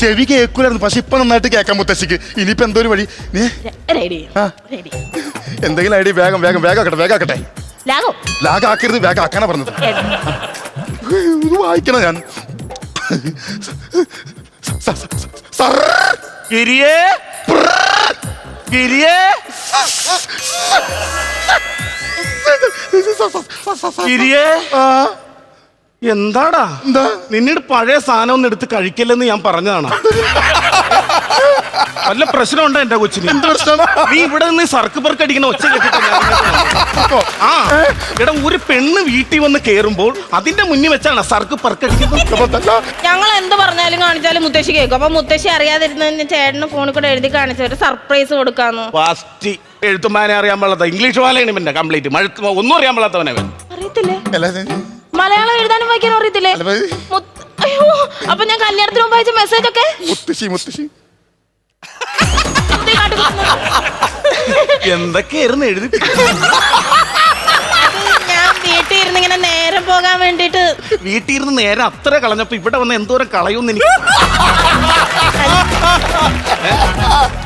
Speaker 4: ചെവി കേൾക്കൂലായിരുന്നു, പക്ഷെ ഇപ്പൊ നന്നായിട്ട് കേൾക്കാം മുത്തശ്ശിക്ക്. ഇനിയിപ്പോ എന്തോ ഒരു വഴി.
Speaker 3: റെഡി
Speaker 4: ആ.
Speaker 3: റെഡി.
Speaker 4: എന്തെങ്കിലും ഐഡിയ. വേഗം വേഗം വേഗാക്കട്ടെ, വേഗാക്കട്ടെ.
Speaker 3: ലാഗോ?
Speaker 4: ലാഗാക്കരുത്, വേഗാക്കാനാ പറഞ്ഞത്. ഇത് വായിക്കണം ഞാൻ.
Speaker 5: ഗിരിയേ, ഗിരിയേ, ഗിരിയേ. എന്താടാ?
Speaker 4: എന്താ?
Speaker 5: നിന്നോട് പഴയ സാധനം ഒന്നും എടുത്ത് കഴിക്കല്ലെന്ന് ഞാൻ പറഞ്ഞതാണ്. വല്ല പ്രശ്നമുണ്ടോ എന്റെ കൊച്ചിന്?
Speaker 4: എന്ത് പ്രശ്നം?
Speaker 5: നീ ഇവിടെ നിന്ന് സർക്ക് പെർക്ക് അടിക്കുന്ന ഒച്ച കേട്ടിട്ട് ആ ഇവിടെ ഒരു പെണ്ണ് വീട്ടിൽ വന്ന് കേറുമ്പോൾ അതിന്റെ മുന്നിൽ വെച്ചാണ് സർക്ക് പെർക്ക് അടിക്കുന്നത്.
Speaker 3: ഞങ്ങൾ എന്ത് പറഞ്ഞാലും കാണിച്ചാലും മുത്തശ്ശി കേൾക്കും. അപ്പൊ മുത്തശ്ശി അറിയാതിരുന്ന ചേട്ടന് ഫോണിൽ കൂടെ എഴുതി കാണിച്ച ഒരു സർപ്രൈസ് കൊടുക്കാന്ന്.
Speaker 5: ഫാസ്റ്റ് എഴുത്തുമാനെ അറിയാൻ പാടാത്ത ഇംഗ്ലീഷ് വാലയാണ് പിന്നെ കംപ്ലീറ്റ് ഒന്നും അറിയാൻ പാടാത്തവനെ.
Speaker 3: അറിയത്തില്ലേ? മലയാളം എഴുതാനും വായിക്കാനും അറിയത്തില്ലേ? അയ്യോ, അപ്പൊ ഞാൻ കല്യാണത്തിന് മുമ്പ് അയച്ച മെസ്സേജ് ഒക്കെ
Speaker 4: മുത്തശ്ശി, മുത്തശ്ശി
Speaker 5: എന്തൊക്കെയായിരുന്നു എഴുതി?
Speaker 3: ഞാൻ വീട്ടിൽ ഇരുന്ന് ഇങ്ങനെ നേരം പോകാൻ വേണ്ടിട്ട്.
Speaker 5: വീട്ടിൽ ഇരുന്ന് നേരം അത്ര കളഞ്ഞപ്പോ ഇവിടെ വന്ന് എന്തോരം കളയുമെന്ന് എനിക്ക്.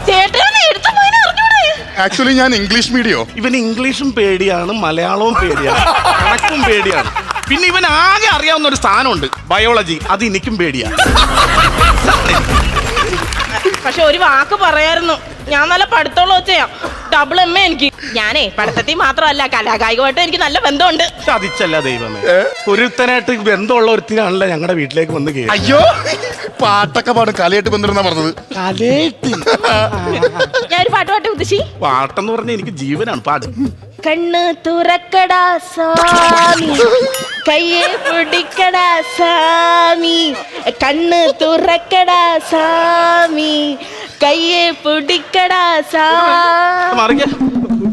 Speaker 3: ചേട്ടൻ എടുത്തു പോയി അറിഞ്ഞൂടെ?
Speaker 4: ആക്ച്വലി ഞാൻ ഇംഗ്ലീഷ് മീഡിയം.
Speaker 5: ഇവൻ ഇംഗ്ലീഷും പേടിയാണ്, മലയാളവും പേടിയാണ്, കണക്കും പേടിയാണ്. പിന്നെ ഇവൻ ആകെ അറിയാവുന്ന ഒരു സ്ഥാനമുണ്ട്, ബയോളജി. അത് എനിക്കും പേടിയാണ്.
Speaker 3: പക്ഷെ ഒരു വാക്ക് പറയായിരുന്നു, ഞാൻ നല്ല പഠിത്തമുള്ള വെച്ചാ ഡബിൾ MA എനിക്ക്. ഞാനേ പഠിത്തത്തിൽ മാത്രമല്ല കലാകായികമായിട്ട് എനിക്ക് നല്ല ബന്ധമുണ്ട്.
Speaker 5: ചതിച്ചല്ല ദൈവമേ. ഒരുത്തനായിട്ട് ബന്ധമുള്ള ഒരുത്തിനാണല്ലോ ഞങ്ങളുടെ വീട്ടിലേക്ക് വന്ന് കേറി.
Speaker 4: അയ്യോ, പാട്ടൊക്കെ പാടും. കലയായിട്ട് ബന്ധമെന്നാ പറഞ്ഞത്.
Speaker 5: കലയിട്ട്
Speaker 3: ഞാനൊരു പാട്ട് പാട്ടെ മുത്തശ്ശി.
Speaker 5: പാട്ടെന്ന് പറഞ്ഞ എനിക്ക് ജീവനാണ്. പാട്.
Speaker 3: കണ്ണ് തുറക്കടാ സാമി, കയ്യെ പിടിക്കടാ സാമി, കണ്ണ് തുറക്കടാ സാമി, കയ്യെ പിടിക്കടാ സാമി.
Speaker 5: മറിയ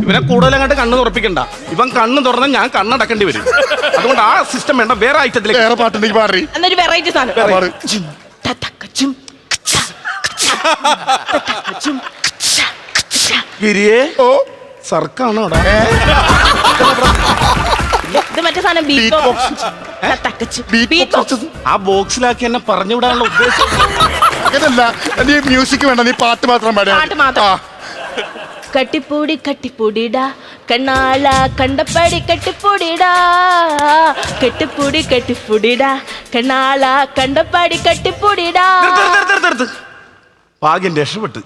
Speaker 5: ഇവനെ കൂടുതലങ്ങോട്ട് കണ്ണ് തുറപ്പിക്കണ്ട. ഇവൻ കണ്ണ് തുറന്നാൽ ഞാൻ കണ്ണടക്കേണ്ടി വരും. അതുകൊണ്ട് ആ സിസ്റ്റം വേണ്ട. വേറെ ഐറ്റത്തിലേക്ക്
Speaker 4: വേറെ പാട്ടുണ്ടെങ്കിൽ പാടി.
Speaker 3: എന്നൊരു വെറൈറ്റി സാധനം.
Speaker 4: പാട്.
Speaker 5: ഗിരിയേ,
Speaker 4: ഓ,
Speaker 5: സർക്കാണോ അവിടെ?
Speaker 3: ഇത് മറ്റേ സാധനം
Speaker 4: Beat box. Beat box.
Speaker 5: ആ ബോക്സിലാക്കി എന്നെ പറഞ്ഞു വിടാനുള്ള ഉദ്ദേശം.
Speaker 4: അങ്ങനല്ല, നീ മ്യൂസിക് വേണ്ട, നീ പാട്ട് മാത്രം പാടിയാ
Speaker 3: പാട്ട് മാത്രം. കട്ടിപ്പൂടി കട്ടിപ്പൂടിടാ കണ്ണാള കണ്ടപ്പടി കട്ടിപ്പൂടിടാ കെട്ടിപ്പൂടി കെട്ടിപ്പൂടിടാ കണ്ണാള കണ്ടപ്പടി കട്ടിപ്പൂടിടാ.
Speaker 5: ഭാഗ്യം രക്ഷപ്പെട്ട്.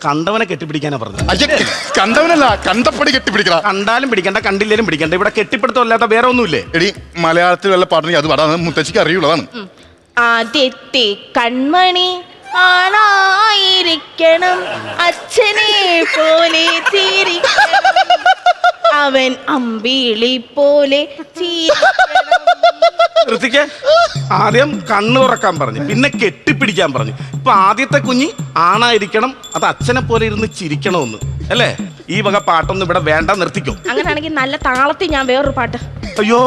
Speaker 5: കണ്ടവനെ കെട്ടിപ്പിടിക്കാനാ പറഞ്ഞത്.
Speaker 4: അയ്യ, കണ്ടവനല്ല, കണ്ടപ്പടി കെട്ടിപ്പിടിക്കടാ.
Speaker 5: കണ്ടാലും പിടിക്കണ്ട, കണ്ടില്ലേലും പിടിക്കണ്ട. ഇവിടെ കെട്ടിപ്പിടുത്തല്ലാത്ത വേറെ ഒന്നുമില്ലേ?
Speaker 4: എടി, മലയാളത്തിൽ വല്ല പാടണമെങ്കിൽ അത് പാടാൻ മുത്തശ്ശിക്ക് അറിയുള്ളതാണ്.
Speaker 3: ആദ്യത്തെ കൺമണി ആണായിരിക്കണം, അച്ഛനെ പോലെ ചിരിക്കണം, അവൻ അമ്പിളി പോലെ
Speaker 5: ഋത്തിക്ക് ആദ്യം കണ്ണു തുറക്കാൻ പറഞ്ഞു, പിന്നെ കെട്ടിപ്പിടിക്കാൻ പറഞ്ഞു. ഇപ്പൊ ആദ്യത്തെ കുഞ്ഞി ആണായിരിക്കണം, അത് അച്ഛനെ പോലെ ഇരുന്ന് ചിരിക്കണമെന്ന് അല്ലേ? ഈ വക പാട്ടൊന്നും ഇവിടെ വേണ്ട, നിർത്തിക്കോ.
Speaker 3: അങ്ങനെയാണെങ്കിൽ നല്ല താളത്തിൽ ഞാൻ വേറൊരു പാട്ട്.
Speaker 5: അയ്യോ,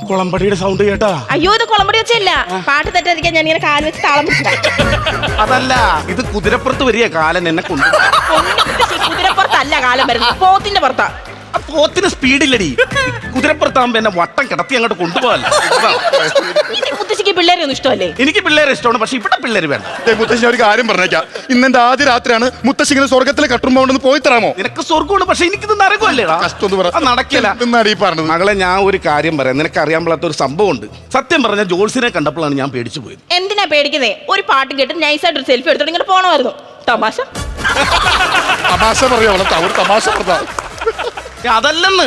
Speaker 5: കുളമ്പടിയുടെ സൗണ്ട് കേട്ടാ?
Speaker 3: അയ്യോ, ഇത് കുളമ്പടി വെച്ചല്ല, പാട്ട് തെറ്റാതിരിക്കാൻ ഞാൻ ഇങ്ങനെ കാല് വെച്ച് താളം വെച്ചിട്ടാ.
Speaker 5: അതല്ല, ഇത് കുതിരപ്പുറത്ത് വരിക കാലൻ എന്നെ കൊണ്ടു.
Speaker 3: കുതിരപ്പുറത്തല്ല കാലം വരുന്നത്, പോത്തിന്റെ പുറത്താ.
Speaker 5: പോത്തിന് സ്പീഡില്ലടി. കുതിരപ്പുറത്താകുമ്പോ എന്നെ വട്ടം കിടത്തി അങ്ങോട്ട് കൊണ്ടുപോകല്ലോ.
Speaker 3: മുത്തശ്ശിക്ക് പിള്ളേരെ ഒന്നും ഇഷ്ടമല്ലേ?
Speaker 5: എനിക്ക് പിള്ളേരെ ഇഷ്ടമാണ്, പക്ഷെ ഇവിടെ പിള്ളേര് വേണ്ട.
Speaker 4: മുത്തശ്ശി ഒരു കാര്യം പറഞ്ഞേക്കാം, ഇന്നെന്റെ ആദ്യ രാത്രിയാണ്. മുത്തശ്ശി ഇങ്ങനെ സ്വർഗത്തിലെ കട്ടുമ്പോ ഉണ്ടെന്ന് പോയി തരാമോ?
Speaker 5: നിനക്ക് സ്വർഗമാണ്, പക്ഷെ എനിക്കിത് നരകമല്ലേടാ. നടക്കില്ല.
Speaker 4: പറഞ്ഞത്
Speaker 5: മകളെ, ഞാൻ ഒരു കാര്യം പറയാം. നിനക്ക് അറിയാൻ പാടാത്ത ഒരു സംഭവം ഉണ്ട്. സത്യം പറഞ്ഞ ജോൾസിനെ കണ്ടപ്പോഴാണ് ഞാൻ പേടിച്ചു പോയത്.
Speaker 3: എന്തിനാ പേടിക്കുന്നേ? ഒരു പാട്ട് കേട്ട് നൈസായിട്ട് ഒരു സെൽഫി എടുത്തോണ്ട് ഇങ്ങനെ പോണമായിരുന്നു. തമാശ
Speaker 4: തമാശ പറയാ, തമാശ പറഞ്ഞ.
Speaker 5: അതല്ലെന്ന്,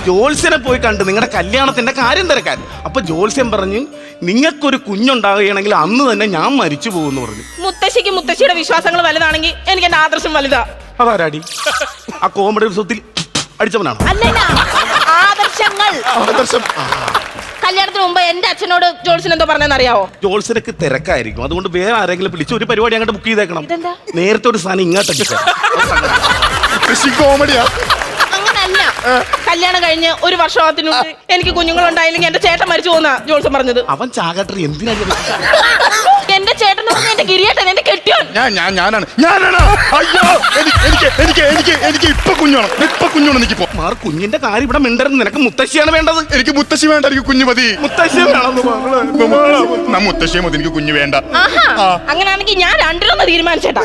Speaker 5: ജോത്സ്യനെ പോയി കണ്ട് നിങ്ങളുടെ കല്യാണത്തിന്റെ കാര്യം തിരക്കാൻ. അപ്പൊ ജോത്സ്യൻ പറഞ്ഞു, നിങ്ങൾക്കൊരു കുഞ്ഞുണ്ടാകുകയാണെങ്കിൽ അന്ന് തന്നെ ഞാൻ മരിച്ചു പോകുന്നു പറഞ്ഞു.
Speaker 3: മുത്തശ്ശിക്ക് മുത്തശ്ശിയുടെ വിശ്വാസങ്ങൾ വലുതാണെങ്കിൽ എനിക്ക് എന്റെ ആദർശം വലുതാ.
Speaker 5: അതാരാടി? ആ കോമഡി ഉത്സവത്തിൽ അടിച്ചവനാണ്.
Speaker 3: അല്ലല്ല, ആദർശങ്ങൾ. കല്യാണത്തിന് മുമ്പ് എന്റെ അച്ഛനോട് ജോൾസിന് എന്തോ പറഞ്ഞെന്നറിയാവോ?
Speaker 5: ജോൾസിനൊക്കെ തിരക്കായിരിക്കും, അതുകൊണ്ട് വേറെ ആരെങ്കിലും വിളിച്ച് ഒരു പരിപാടി അങ്ങോട്ട് ബുക്ക് ചെയ്തേക്കണം.
Speaker 3: ഇതെന്താ?
Speaker 5: നേരത്തെ ഒരു സാധനം ഇങ്ങോട്ടൊക്കെ
Speaker 4: കോമഡിയാ.
Speaker 3: അങ്ങനല്ല, കല്യാണം കഴിഞ്ഞ് ഒരു വർഷത്തിനുള്ളിൽ എനിക്ക് കുഞ്ഞുങ്ങളുണ്ടായില്ലെങ്കിൽ എന്റെ ചേട്ടൻ മരിച്ചു പോകുന്ന ജോൾസൻ പറഞ്ഞത്.
Speaker 5: അവൻ ചാകട്ടറി എന്തിനാ?
Speaker 3: എന്റെ ചേട്ടൻ എന്റെ ഗിരിയേട്ടൻ, എന്റെ കെട്ടിയോൻ.
Speaker 4: ഞാനാണ്. അയ്യോ, എനിക്ക് ഇപ്പൊ കുഞ്ഞാണ്. എനിക്കിപ്പോ
Speaker 5: മാർ കുഞ്ഞിന്റെ കാര്യം ഇവിടെ മിണ്ടരുത്. നിനക്ക് മുത്തശ്ശിയാണ് വേണ്ടത്.
Speaker 4: എനിക്ക് മുത്തശ്ശി വേണ്ട, എനിക്ക് കുഞ്ഞു മതി.
Speaker 5: മുത്തശ്ശി വേണമെന്ന്
Speaker 4: മുത്തശ്ശിയെ മതി, എനിക്ക് കുഞ്ഞു വേണ്ട.
Speaker 3: അങ്ങനെയാണെങ്കിൽ ഞാൻ രണ്ടിലൊന്ന് തീരുമാനിച്ചേട്ടാ.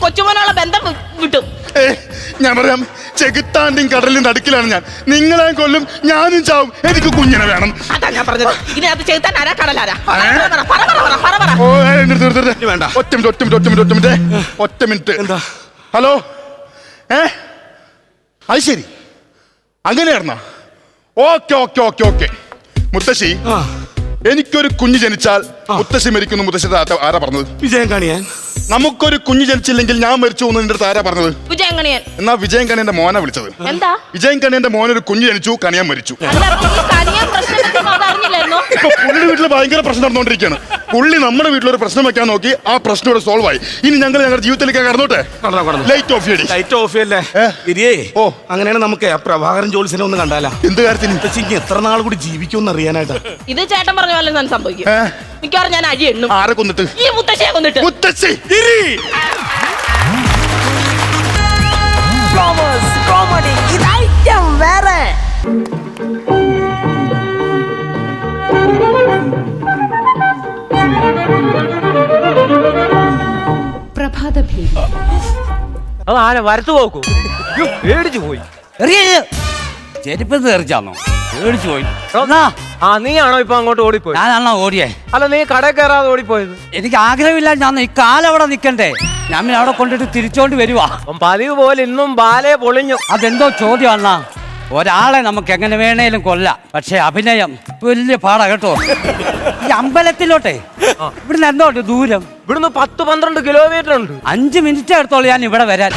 Speaker 3: കൊച്ചുമോനുള്ള ബന്ധം വിട്ടു.
Speaker 4: ഞാൻ പറയാം, ചെകുത്താന്റെയും കടലിന്റെ അടുക്കിലാണ് ഞാൻ. നിങ്ങളെ കൊല്ലും, ഞാനും ചാവും. എനിക്ക് കുഞ്ഞിനെ വേണം.
Speaker 3: അതാ ഞാൻ പറഞ്ഞത്. ഇതിനകത്ത് ചെകുത്താൻ ആരാ, കടലാരാ?
Speaker 5: വേണ്ട.
Speaker 4: ഒറ്റ മിനിറ്റ്. എന്താ? ഹലോ, അത് ശരി, അങ്ങനെയായിരുന്ന? ഓക്കെ. മുത്തശ്ശി, എനിക്കൊരു കുഞ്ഞ് ജനിച്ചാൽ മുത്തശ്ശി മരിക്കുന്നു. മുത്തശ്ശി ആരാ പറഞ്ഞത്?
Speaker 5: വിജയം കാണിയാൻ.
Speaker 4: നമുക്കൊരു കുഞ്ഞ് ജനിച്ചില്ലെങ്കിൽ ഞാൻ മരിച്ചു പോകുന്നു നിന്റെ അടുത്ത് ആരാ പറഞ്ഞത്?
Speaker 3: വിജയം കണിയൻ.
Speaker 4: എന്നാ വിജയം കണിയന്റെ മോനെ വിളിച്ചത്.
Speaker 3: എന്താ?
Speaker 4: വിജയം കണിയന്റെ മോനൊരു കുഞ്ഞ് ജനിച്ചു, കണിയാൻ മരിച്ചു. ഇപ്പൊ പുള്ളി വീട്ടിൽ ഭയങ്കര പ്രശ്നം നടന്നുകൊണ്ടിരിക്കുകയാണ്. പുള്ളി നമ്മുടെ വീട്ടിലൊരു പ്രശ്നം വെക്കാൻ നോക്കി, ആ പ്രശ്നം ഇവിടെ സോൾവ് ആയി. ഇനി ഞങ്ങളുടെ ജീവിതത്തിലേക്ക് കടന്നോട്ടെ. ലൈറ്റ് ഓഫ് ചെയ്യേ.
Speaker 5: ലൈറ്റ് ഓഫ് ചെയ്യല്ലേ? ഓ, അങ്ങനെയാണ്. നമുക്ക് പ്രഭാകരൻ ജോത്സ്യനെ ഒന്ന് കണ്ടാലാ? എന്ത് കാര്യത്തിന്? മുത്തശ്ശിക്ക് എത്ര നാൾ കൂടി ജീവിക്കുമെന്ന് അറിയാനായിട്ട്.
Speaker 3: ഇത് ചേട്ടൻ പറഞ്ഞ പോലെ ഞാൻ സംഭവിക്കും. മിക്കവാറും ഞാൻ അഴി എണ്ണും.
Speaker 4: ആരെ കൊന്നിട്ട്?
Speaker 3: ഈ മുത്തശ്ശിയെ കൊന്നിട്ട്.
Speaker 4: മുത്തശ്ശി
Speaker 6: കോമഡി ഇതൈറ്റം വേറെ.
Speaker 7: അത് ആന വരത്തു പോക്കൂ. പേടിച്ചു പോയി. ചെരുപ്പ് തീർച്ചാന്നോ പേടിച്ചു പോയി. എന്നാ
Speaker 8: നീയാണോ ഇപ്പൊ അങ്ങോട്ട് ഓടിപ്പോയി?
Speaker 7: ഞാനാണോ ഓടിയേ?
Speaker 8: അല്ല, നീ കടയിൽ കയറാതെ ഓടിപ്പോയത്?
Speaker 7: എനിക്ക് ആഗ്രഹമില്ല, ഞാൻ ഈ കാലവിടെ നിക്കണ്ടേ, ഞാൻ പിന്നെ അവിടെ കൊണ്ടിട്ട് തിരിച്ചോണ്ട് വരുവാ.
Speaker 8: പതിവ് പോലെ ഇന്നും ബാലേ പൊളിഞ്ഞു.
Speaker 7: അതെന്തോ ചോദ്യം അണ്ണാ. ഒരാളെ നമുക്ക് എങ്ങനെ വേണേലും കൊല്ലാം, പക്ഷെ അഭിനയം വലിയ പാടാ കേട്ടോ. ഈ അമ്പലത്തിലോട്ടെ ഇവിടുന്ന് എന്തോട്ട് ദൂരം?
Speaker 8: ഇവിടുന്ന് 10-12 കിലോമീറ്റർ ഉണ്ട്.
Speaker 7: 5 മിനിറ്റ് എടുത്തോളൂ ഞാൻ ഇവിടെ വരാൻ.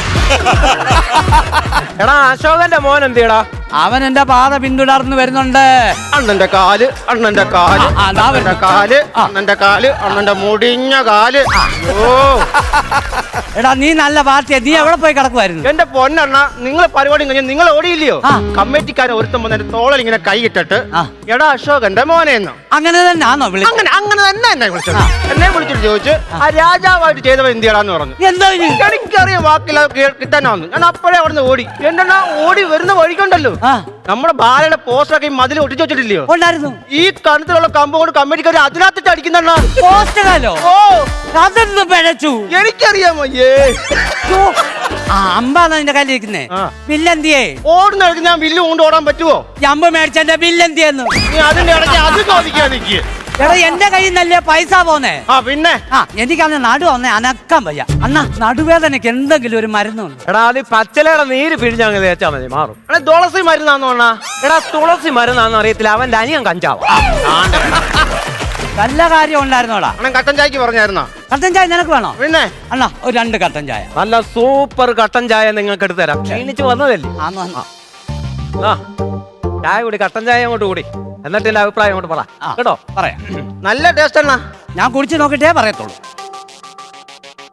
Speaker 8: എടാ, അശോകന്റെ മോൻ എന്തിയടാ?
Speaker 7: അവൻ എന്റെ പാത പിന്തുടർന്ന് വരുന്നുണ്ട്.
Speaker 8: അണ്ണന്റെ കാല്, അണ്ണന്റെ കാല്, അണ്ണന്റെ കാല്, അണ്ണന്റെ കാല്, അണ്ണന്റെ മുടിഞ്ഞ കാല്. ഓ
Speaker 7: എടാ, നീ നല്ല പാർട്ടിയാ, നീ എവിടെ പോയി കിടക്കുമായിരുന്നു?
Speaker 8: എന്റെ പൊന്നണ്ണ, നിങ്ങൾ പരിപാടി കഴിഞ്ഞാൽ നിങ്ങൾ ഓടിയില്ലയോ? കമ്മിറ്റിക്കാരൻ ഒരുത്തം വന്നിട്ട് തോളിൽ ഇങ്ങനെ കൈ ഇട്ടിട്ട് എടാ അശോകന്റെ മോനെന്ന്
Speaker 7: അങ്ങനെ തന്നെ ആണോ വിളി?
Speaker 8: അങ്ങനെ തന്നെ എന്നെ വിളിച്ചത്. എന്നെ വിളിച്ചിട്ട് ചോദിച്ചു ആ രാജാവായിട്ട് ചെയ്തവൻ എന്തിയാടാന്ന് പറഞ്ഞു.
Speaker 7: എന്താ
Speaker 8: എനിക്കറിയാം വാക്കില്ല കിട്ടാനാന്ന്. ഞാൻ അപ്പോഴേ അവിടുന്ന് ഓടി. എന്റെ ഓടി വരുന്ന വഴിക്കുണ്ടല്ലോ നമ്മുടെ ബാലയുടെ പോസ്റ്ററൊക്കെ മതിൽ ഒട്ടിച്ചു വെച്ചിട്ടില്ലയോ?
Speaker 7: ഉണ്ടായിരുന്നു.
Speaker 8: ഈ കണത്തിലുള്ള കമ്പ് കൊണ്ട് കമ്മിറ്റിക്കാർ അതിനകത്തിട്ട് അടിക്കുന്ന
Speaker 7: പോസ്റ്ററല്ലോ.
Speaker 8: ഓ
Speaker 7: അതൊന്ന് പിഴച്ചു.
Speaker 8: എനിക്കറിയാമോ.
Speaker 7: അമ്പാണ് നിന്റെ കയ്യിലിരിക്കുന്നേ. ബില്ലെന്തിയേ?
Speaker 8: ഓടുന്ന ഞാൻ വില്ല് കൊണ്ട് ഓടാൻ പറ്റുമോ?
Speaker 7: ഈ അമ്പ് മേടിച്ചെന്റെ ബില്ലെന്തിയെന്ന്
Speaker 8: നീ അതിന്റെ ഇടയ്ക്ക് അത് ചോദിക്കാൻ നിൽക്കുക.
Speaker 7: എടാ, എന്റെ കയ്യിൽ നിന്നല്ലേ പൈസ പോന്നേ.
Speaker 8: പിന്നെ
Speaker 7: എനിക്കന്ന് നടു വന്നേ അനക്കാൻ വയ്യ. അണ്ണാ, നടുവേദനക്ക് എന്തെങ്കിലും ഒരു മരുന്നുണ്ട്?
Speaker 8: എടാ, അത് പച്ചലയുടെ നീര് പിഴിഞ്ഞങ്ങ് തേച്ചാ മതി, മാറും. തുളസി മരുന്നാന്ന് പറഞ്ഞാ? എടാ, തുളസി മരുന്നാന്ന് അറിയത്തില്ല, അവന്റെ അനിയൻ കഞ്ചാവ.
Speaker 7: നല്ല കാര്യം ഉണ്ടായിരുന്നോടാ.
Speaker 8: കട്ടൻ ചായക്ക് പറഞ്ഞായിരുന്നോ?
Speaker 7: കട്ടൻ ചായ നിനക്ക് വേണോ?
Speaker 8: പിന്നെ
Speaker 7: അണ്ണാ, ഒരു 2 കട്ടൻ ചായ.
Speaker 8: നല്ല സൂപ്പർ കട്ടൻ ചായ നിങ്ങൾക്ക് എടുത്തു തരാം. ക്ഷീണിച്ച് വന്നതല്ലേ? ചായ കൂടി, കട്ടൻ ചായ അങ്ങോട്ട് കൂടി, എന്നിട്ട് എന്റെ അഭിപ്രായം അങ്ങോട്ട് പറ കേട്ടോ.
Speaker 7: പറയാം.
Speaker 8: നല്ല ടേസ്റ്റ് അണ്ണാ.
Speaker 7: ഞാൻ കുടിച്ചു നോക്കിട്ടേ പറയത്തുള്ളൂ.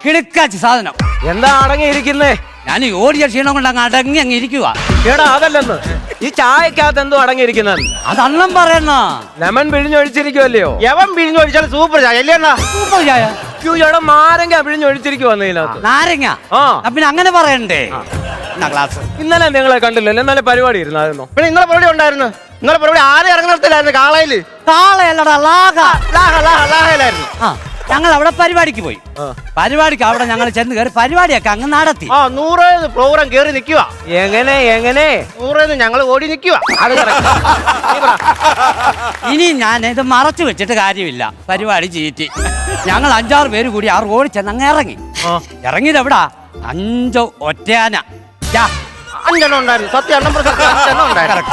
Speaker 7: കിടക്കാച്ച് സാധനം.
Speaker 8: എന്താ അടങ്ങിയിരിക്കുന്നേ?
Speaker 7: ഞാൻ ഓടിയ ക്ഷീണം കൊണ്ട് അങ്ങ് അടങ്ങി അങ്ങ് ഇരിക്കുക.
Speaker 8: എടാ, അതല്ലെന്ന്, ഈ ചായക്കകത്ത് എന്തോ അടങ്ങിയിരിക്കുന്നത്?
Speaker 7: അത് അണ്ണം പറയുന്ന
Speaker 8: ലെമൺ പിഴിഞ്ഞൊഴിച്ചിരിക്കുവല്ലയോ? യവൻ പിഴിഞ്ഞൊഴിച്ചാൽ സൂപ്പർ ചായ അല്ലേ അണ്ണാ?
Speaker 7: സൂപ്പർ ചായ.
Speaker 8: നാരങ്ങ പിഴിഞ്ഞൊഴിച്ചിരിക്കുവന്ന് ഇതിനകത്ത്.
Speaker 7: നാരങ്ങ? പിന്നെ അങ്ങനെ പറയണ്ടേ? ക്ലാസ്
Speaker 8: ഇന്നലെ നിങ്ങളെ കണ്ടില്ലല്ലോ, ഇന്നലെ പരിപാടി ഇരുന്നായിരുന്നു. പിന്നെ ഇന്നലെ പരിപാടി ഉണ്ടായിരുന്നു. ഇന്നലെ പരിപാടി ആരെ ഇറങ്ങുന്നിടത്തില്ലായിരുന്നു? കാളയില്.
Speaker 7: കാളയല്ലടാ,
Speaker 8: ലാഹയിലായിരുന്നു.
Speaker 7: ഞങ്ങൾ അവിടെ പരിപാടിക്ക് പോയി. പരിപാടിക്ക് അവിടെ ഞങ്ങൾ ചെന്ന് കയറി പരിപാടിയൊക്കെ അങ്ങ് നടത്തി.
Speaker 8: 100 പ്രോഗ്രാം കേറി നിൽക്കുക. എങ്ങനെ 100 ഞങ്ങൾ ഓടി നിൽക്കുക.
Speaker 7: ഇനി ഞാൻ ഇത് മറച്ചു വെച്ചിട്ട് കാര്യമില്ല. പരിപാടി ചീറ്റി. ഞങ്ങൾ 5-6 പേര് കൂടി ആ റോഡിൽ ചെന്ന് അങ്ങ് ഇറങ്ങി. ഇറങ്ങിയത് എവിടാ? 5 ഒറ്റയാന.
Speaker 8: 5 ഉണ്ടായിരുന്നു. സത്യം, 5 ഉണ്ടായിരുന്നു.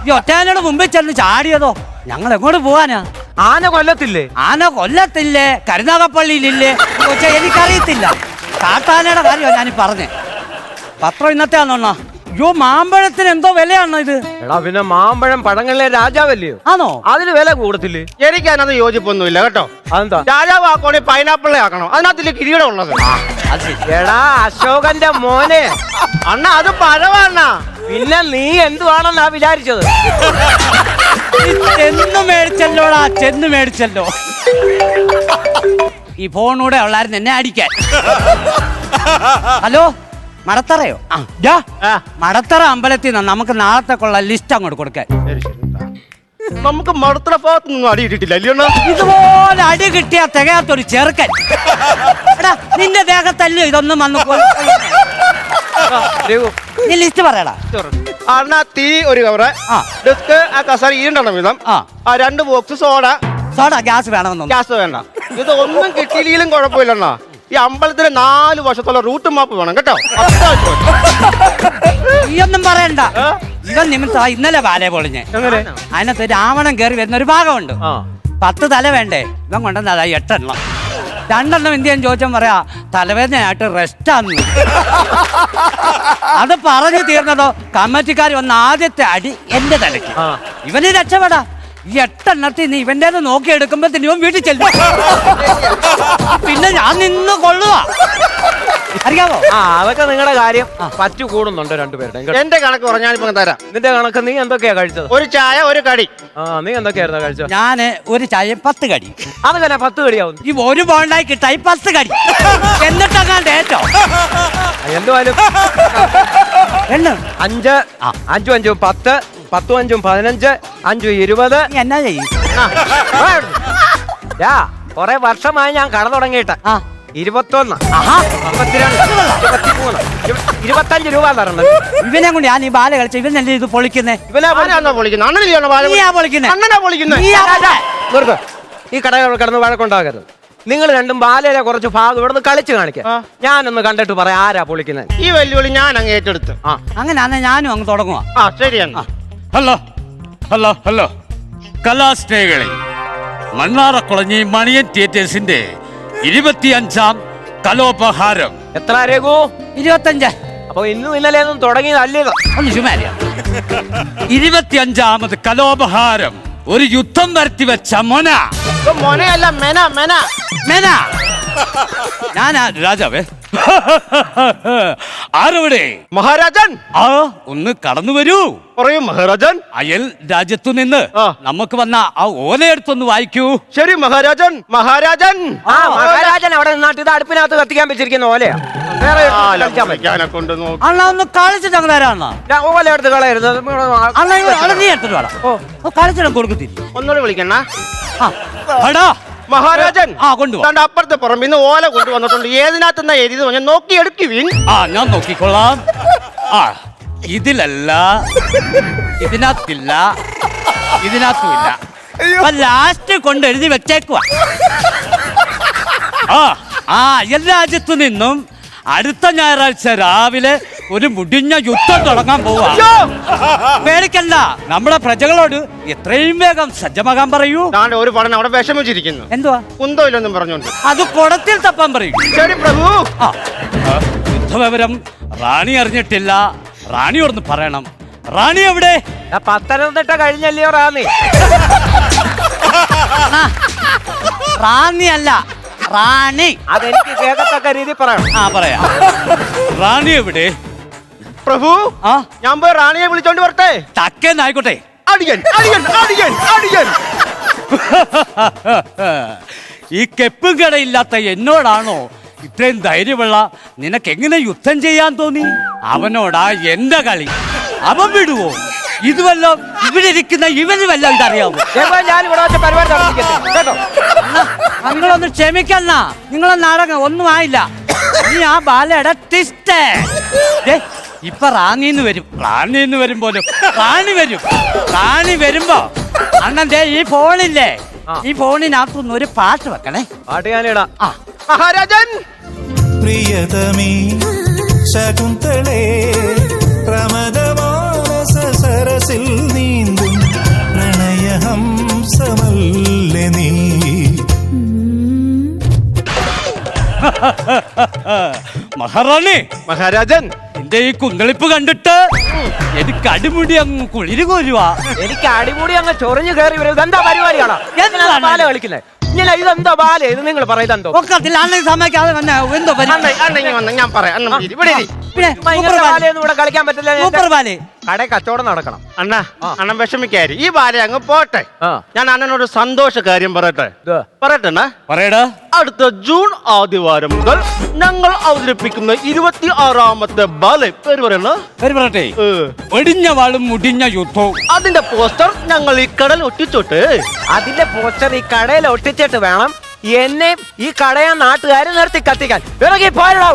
Speaker 7: ഈ ഒറ്റയാനയുടെ മുമ്പിൽ ചെന്ന് ചാടിയതോ? ഞങ്ങൾ എങ്ങോട്ട് പോവാനാ?
Speaker 8: ആന കൊല്ലത്തില്ലേ?
Speaker 7: ആന കൊല്ലത്തില്ലേ, കരുനാഗപ്പള്ളിയിലില്ലേ, എനിക്കറിയത്തില്ല. കാട്ടാനയുടെ കാര്യമാണ് ഞാനീ പറഞ്ഞേ. പത്രം ഇന്നത്തെ ആണോ? അയ്യോ, മാമ്പഴത്തിന് എന്തോ വിലയാണോ ഇത്?
Speaker 8: എടാ, പിന്നെ മാമ്പഴം പഴങ്ങളിലെ രാജാവല്ലയോ?
Speaker 7: ആണോ?
Speaker 8: അതിന് വില കൂടത്തില്ലേ? എനിക്ക് അതിനകത്ത് യോജിപ്പൊന്നുമില്ല കേട്ടോ. അതെന്താ? രാജാവ് ആക്കണേ പൈനാപ്പിളെ ആക്കണോ? അതിനകത്തില്ലേ കിരീടം ഉള്ളത്? എടാ അശോകന്റെ മോനെ, അണ്ണ അത് പഴവണ്ണ. പിന്നെ നീ എന്തുവാണെന്നാ വിചാരിച്ചത്?
Speaker 7: ചെന്ന് മേടിച്ചല്ലോടാ, ചെന്ന് മേടിച്ചല്ലോ. ഈ ഫോണൂടെ ഉള്ളായിരുന്നു എന്നെ അടിക്കാൻ. ഹലോ, മടത്തറയോ? മടത്തറ അമ്പലത്തിൽ നിന്ന് നമുക്ക് നാളത്തേക്കുള്ള ലിസ്റ്റ് അങ്ങോട്ട് കൊടുക്കാൻ.
Speaker 8: നമുക്ക് മടത്തറ ഭാഗത്തൊന്നും അടി ഇട്ടിട്ടില്ല.
Speaker 7: ഇതുപോലെ അടി കിട്ടിയാ തികയാത്തൊരു ചെറുക്കൻ. എടാ, നിന്റെ ദേഹത്തല്ലോ ഇതൊന്നും വന്നു. നീ ലിസ്റ്റ് പറയടാ.
Speaker 8: അണ്ണ തീ ഒരു കവറ്, ഡിസ്ക് ആ കസാര 2 വീതം, 2 ബോക്സ് സോഡ.
Speaker 7: ഗ്യാസ് വേണമെന്നോ?
Speaker 8: ഗ്യാസ് വേണ്ട. ഇതൊന്നും കിട്ടിയില്ലെങ്കിലും കുഴപ്പമില്ലണ്ണ. ഈ അമ്പലത്തിന് 4 വർഷത്തോളം റൂട്ട് മാപ്പ് വേണം കേട്ടോ.
Speaker 7: നീയൊന്നും പറയണ്ട. ഇവൻ നിമിത്തം ഇന്നലെ ബാലേ പൊളിഞ്ഞ്. അതിനകത്ത് രാവണൻ കയറി വരുന്ന ഒരു ഭാഗമുണ്ട്. 10 തല വേണ്ടേ? ഇവൻ കൊണ്ടുവന്നതാ 8 എണ്ണം. 2 എണ്ണം എന്തിയാന്ന് ചോദിച്ചാൽ പറയാ തലവേദനയായിട്ട് റെസ്റ്റാന്ന്. അത് പറഞ്ഞു തീർന്നതോ കമ്മിറ്റിക്കാർ വന്ന ആദ്യത്തെ അടി എന്റെ തലയ്ക്ക്. ഇവന് രക്ഷപ്പെടാ. ഈ 8 എണ്ണത്തിൽ നീ ഇവന്റെ നോക്കിയെടുക്കുമ്പോ ഇവൻ വീട്ടിൽ ചെല്ലും. പിന്നെ ഞാൻ നിന്ന് കൊള്ളുക. അറിയാവോ?
Speaker 8: അതൊക്കെ നിങ്ങളുടെ കാര്യം. പറ്റു കൂടുന്നുണ്ട് 2 പേരുടെ. എന്റെ കണക്ക് പറഞ്ഞാൽ തരാം. നിന്റെ കണക്ക് നീ എന്തൊക്കെയാ കഴിച്ചത്? ഒരു ചായ, ഒരു കടി. നീ എന്തൊക്കെയായിരുന്നു കഴിച്ചത്?
Speaker 7: ഞാന് ഒരു ചായ 10 കടി.
Speaker 8: അത് തന്നെ 10 കടിയാവുന്നു.
Speaker 7: ഈ ഒരു ബോണ്ടായി കിട്ടായി 10 കടി. എന്നിട്ടങ്ങാണ്ട് ഏറ്റോ
Speaker 8: എന്തുവായാലും 5 5 5 10 10 5 15 5 20.
Speaker 7: എന്നാ ചെയ്യും?
Speaker 8: കൊറേ വർഷമായി ഞാൻ കട തുടങ്ങിയിട്ട് 21,
Speaker 7: ആഹാ
Speaker 8: 22, 23, 25 രൂപ തരണത്.
Speaker 7: ഇവനെ കൊണ്ട് ഞാൻ ഈ ബാല കളിച്ച ഇവനല്ലേ ഇത് പൊളിക്കുന്നേ?
Speaker 8: ഇവനാ പൊളിക്കുന്നത്. അണ്ണനില്ലാണോ വാഴ
Speaker 7: നീയാ പൊളിക്കുന്നേ?
Speaker 8: അണ്ണനാ പൊളിക്കുന്നത്.
Speaker 7: നീയാ
Speaker 8: വെറുതെ ഈ കടകൾ കിടന്ന് വഴക്കുണ്ടാകരുത്. നിങ്ങൾ രണ്ടും ബാലയിലെ കുറച്ച് ഭാഗം ഇവിടെ നിന്ന് കളിച്ച് കാണിക്കാം. ഞാനൊന്ന് കണ്ടിട്ട് പറയാം ആരാ പൊളിക്കുന്നത്. ഈ വെല്ലുവിളി ഞാൻ അങ്ങ് ഏറ്റെടുത്ത്.
Speaker 7: അങ്ങനെയാണെ ഞാനും അങ്ങ് തുടങ്ങുവാ.
Speaker 8: ശരിയാണ്.
Speaker 9: ഹലോ ഹലോ ഹലോ കലാസ്നേഹികളെ, മണ്ണാറക്കുളഞ്ഞി മണിയൻ തിയേറ്റേഴ്സിന്റെ 25ാം കലോപഹാരം.
Speaker 8: എത്ര രഘു?
Speaker 7: 25.
Speaker 8: അപ്പൊ ഇന്നും ഇന്നലെ ഒന്നും തുടങ്ങിയതല്ലേ?
Speaker 7: ഒന്ന് ചുമ്മാരിയാ.
Speaker 9: 25ാമത് കലോപഹാരം ഒരു യുദ്ധം വരുത്തി വെച്ച മൊന.
Speaker 8: മൊനയല്ല, മെന മെന
Speaker 7: മേന. ഞാനാ രാജാവേ.
Speaker 9: ആരവിടെ?
Speaker 8: മഹാരാജൻ.
Speaker 9: ആ ഒന്ന് കടന്നു വരൂ.
Speaker 8: പറയൂ മഹാരാജൻ.
Speaker 9: അയൽ രാജ്യത്തു നിന്ന് നമുക്ക് വന്ന ആ ഓലയെടുത്തൊന്ന് വായിക്കൂ.
Speaker 8: ശരി മഹാരാജൻ. മഹാരാജൻ. മഹാരാജൻ അവിടെ നിന്നാട്ട് ഇത് അടുപ്പിനകത്ത് കത്തിക്കാൻ വെച്ചിരിക്കുന്ന ഓലയാ. വേറെ കൊണ്ട്
Speaker 7: അണ്ണ ഒന്ന് കളിച്ചിട്ട് അങ്ങ് തരാണ്ണ.
Speaker 8: ഓല എടുത്ത് കളയരുത്.
Speaker 7: അണ്ണ നീ എടുത്തിട്ട് വേണം. കളിച്ചിടം കൊടുക്കത്തില്ല.
Speaker 8: ഒന്നുകൂടി വിളിക്കണ.
Speaker 9: മഹാരാജൻ.
Speaker 8: കൊണ്ടുപോകാം. അപ്പുറത്തെ പുറമിന്ന് ഓല കൊണ്ടുവന്നിട്ടുണ്ട്. ഏതിനകത്തുനിന്നാ എഴുതി ഞാൻ നോക്കി എടുക്കുവിൻ.
Speaker 9: ഞാൻ നോക്കിക്കൊള്ളാം. ഇതിലല്ല, ഇതിനകത്തില്ല, ഇതിനകത്തുമില്ല.
Speaker 7: ലാസ്റ്റ് കൊണ്ട് എഴുതി വെച്ചേക്കുവാ.
Speaker 9: അയൽ രാജ്യത്തു നിന്നും അടുത്ത ഞായറാഴ്ച രാവിലെ ഒരു മുടിഞ്ഞ യുദ്ധം തുടങ്ങാൻ പോവാ.
Speaker 7: പേടിക്കണ്ട,
Speaker 9: നമ്മുടെ പ്രജകളോട് എത്രയും വേഗം സജ്ജമാകാൻ പറയൂ.
Speaker 8: ഒരു പടം അവിടെ വിഷമിച്ചിരിക്കുന്നു.
Speaker 7: എന്തുവാ?
Speaker 8: കുന്തമില്ലെന്നും പറഞ്ഞോണ്ട്
Speaker 7: അത് കുടത്തിൽ തപ്പാൻ പറയും.
Speaker 8: ശരി പ്രഭു.
Speaker 9: യുദ്ധവിവരം റാണി അറിഞ്ഞിട്ടില്ല. റാണിയോടൊന്ന് പറയണം. റാണി എവിടെ?
Speaker 8: പത്തനംതിട്ട കഴിഞ്ഞല്ലയോ റാണി?
Speaker 7: റാണി അല്ല, റാണി.
Speaker 8: അതെനിക്ക് കേൾക്കത്തക്ക രീതി പറയണം.
Speaker 9: പറയാം. റാണി എവിടെ?
Speaker 8: പ്രഭു, ഞാൻ പോയി റാണിയെ വിളിച്ചോണ്ട് വരട്ടെ.
Speaker 9: തക്കേന്നായിക്കോട്ടെ.
Speaker 8: അടിയൻ അടിയൻ അടിയൻ അടിയൻ.
Speaker 9: ഈ കെപ്പും കടയില്ലാത്ത എന്നോടാണോ ഇത്രയും ധൈര്യമുള്ള? നിനക്ക് എങ്ങനെ യുദ്ധം ചെയ്യാൻ തോന്നി? അവനോടാ എന്റെ കളി. അവൻ വിടുവോ? ഇതുവല്ലോ ഇവിടെ ഇരിക്കുന്ന ഇവന് വല്ല ഇതറിയാവോ?
Speaker 8: ഞാൻ ഇവിടെ വെച്ച പരിപാടി കേട്ടോ.
Speaker 7: നിങ്ങളൊന്ന് ക്ഷമിക്കണ്ട. നിങ്ങളെ നാടകം ഒന്നും ആയില്ല. നീ ആ ബാലയുടെ ട്വിസ്റ്റ്. ഇപ്പൊ റാണിന്ന് വരും.
Speaker 9: റാണിന്ന് വരും പോലും.
Speaker 7: റാണി വരും. റാണി വരുമ്പോ അണ്ണൻ ഈ ഫോണില്ലേ, ഈ ഫോണിനകത്തുനിന്ന് ഒരു പാട്ട് വെക്കണേ.
Speaker 8: പാട്ട് ഞാനിടാം. മഹാരാജൻ.
Speaker 10: പ്രിയതമീ ശകുന്തളേ, പ്രമദമാനസ സരസിൽ നീന്തും പ്രണയഹംസമല്ലേ നീ.
Speaker 9: മഹാറാണി.
Speaker 8: മഹാരാജൻ.
Speaker 9: എന്റെ ഈ കുന്തളിപ്പ് കണ്ടിട്ട് എനിക്ക് അടിമുടി അങ്ങ് കുളിര് കോരുവാ.
Speaker 8: എനിക്ക് അടിമുടി അങ്ങ് ചൊറിഞ്ഞു കയറി വരും. ഇതെന്താ പരിപാടിയാണോ ബാല കളിക്കുന്നത്? ഇങ്ങനെ ഇതെന്താ ബാല? ഇത് നിങ്ങൾ പറയുന്നുണ്ടോ?
Speaker 7: സമ്മതിക്കാതെ എന്തോ
Speaker 8: ഞാൻ പറയാം. ഇവിടെ ഇവിടെ കളിക്കാൻ പറ്റില്ല. കട കച്ചവടം നടക്കണം. അണ്ണാ, അണ്ണൻ വിഷമിക്കാരി. ഈ ബാല അങ്ങ് പോട്ടെ. ഞാൻ അണ്ണനോട് സന്തോഷ കാര്യം പറയട്ടെ.
Speaker 9: പറയടാ.
Speaker 8: അടുത്ത ജൂൺ ആദ്യവാരം മുതൽ ഞങ്ങൾ അവതരിപ്പിക്കുന്ന 26ാമത്തെ ബാല പേര്
Speaker 9: പറയട്ടെ. ഒടിഞ്ഞ വാളും മുടിഞ്ഞ യുദ്ധവും.
Speaker 8: അതിന്റെ പോസ്റ്റർ ഞങ്ങൾ ഈ കടയിൽ ഒട്ടിച്ചോട്ട്. അതിന്റെ പോസ്റ്റർ ഈ കടയിൽ ഒട്ടിച്ചിട്ട് വേണം എന്നെ ഈ കടയാ നാട്ടുകാരെ നിർത്തി കത്തിക്കാൻ. ഇറങ്ങി പോരാ.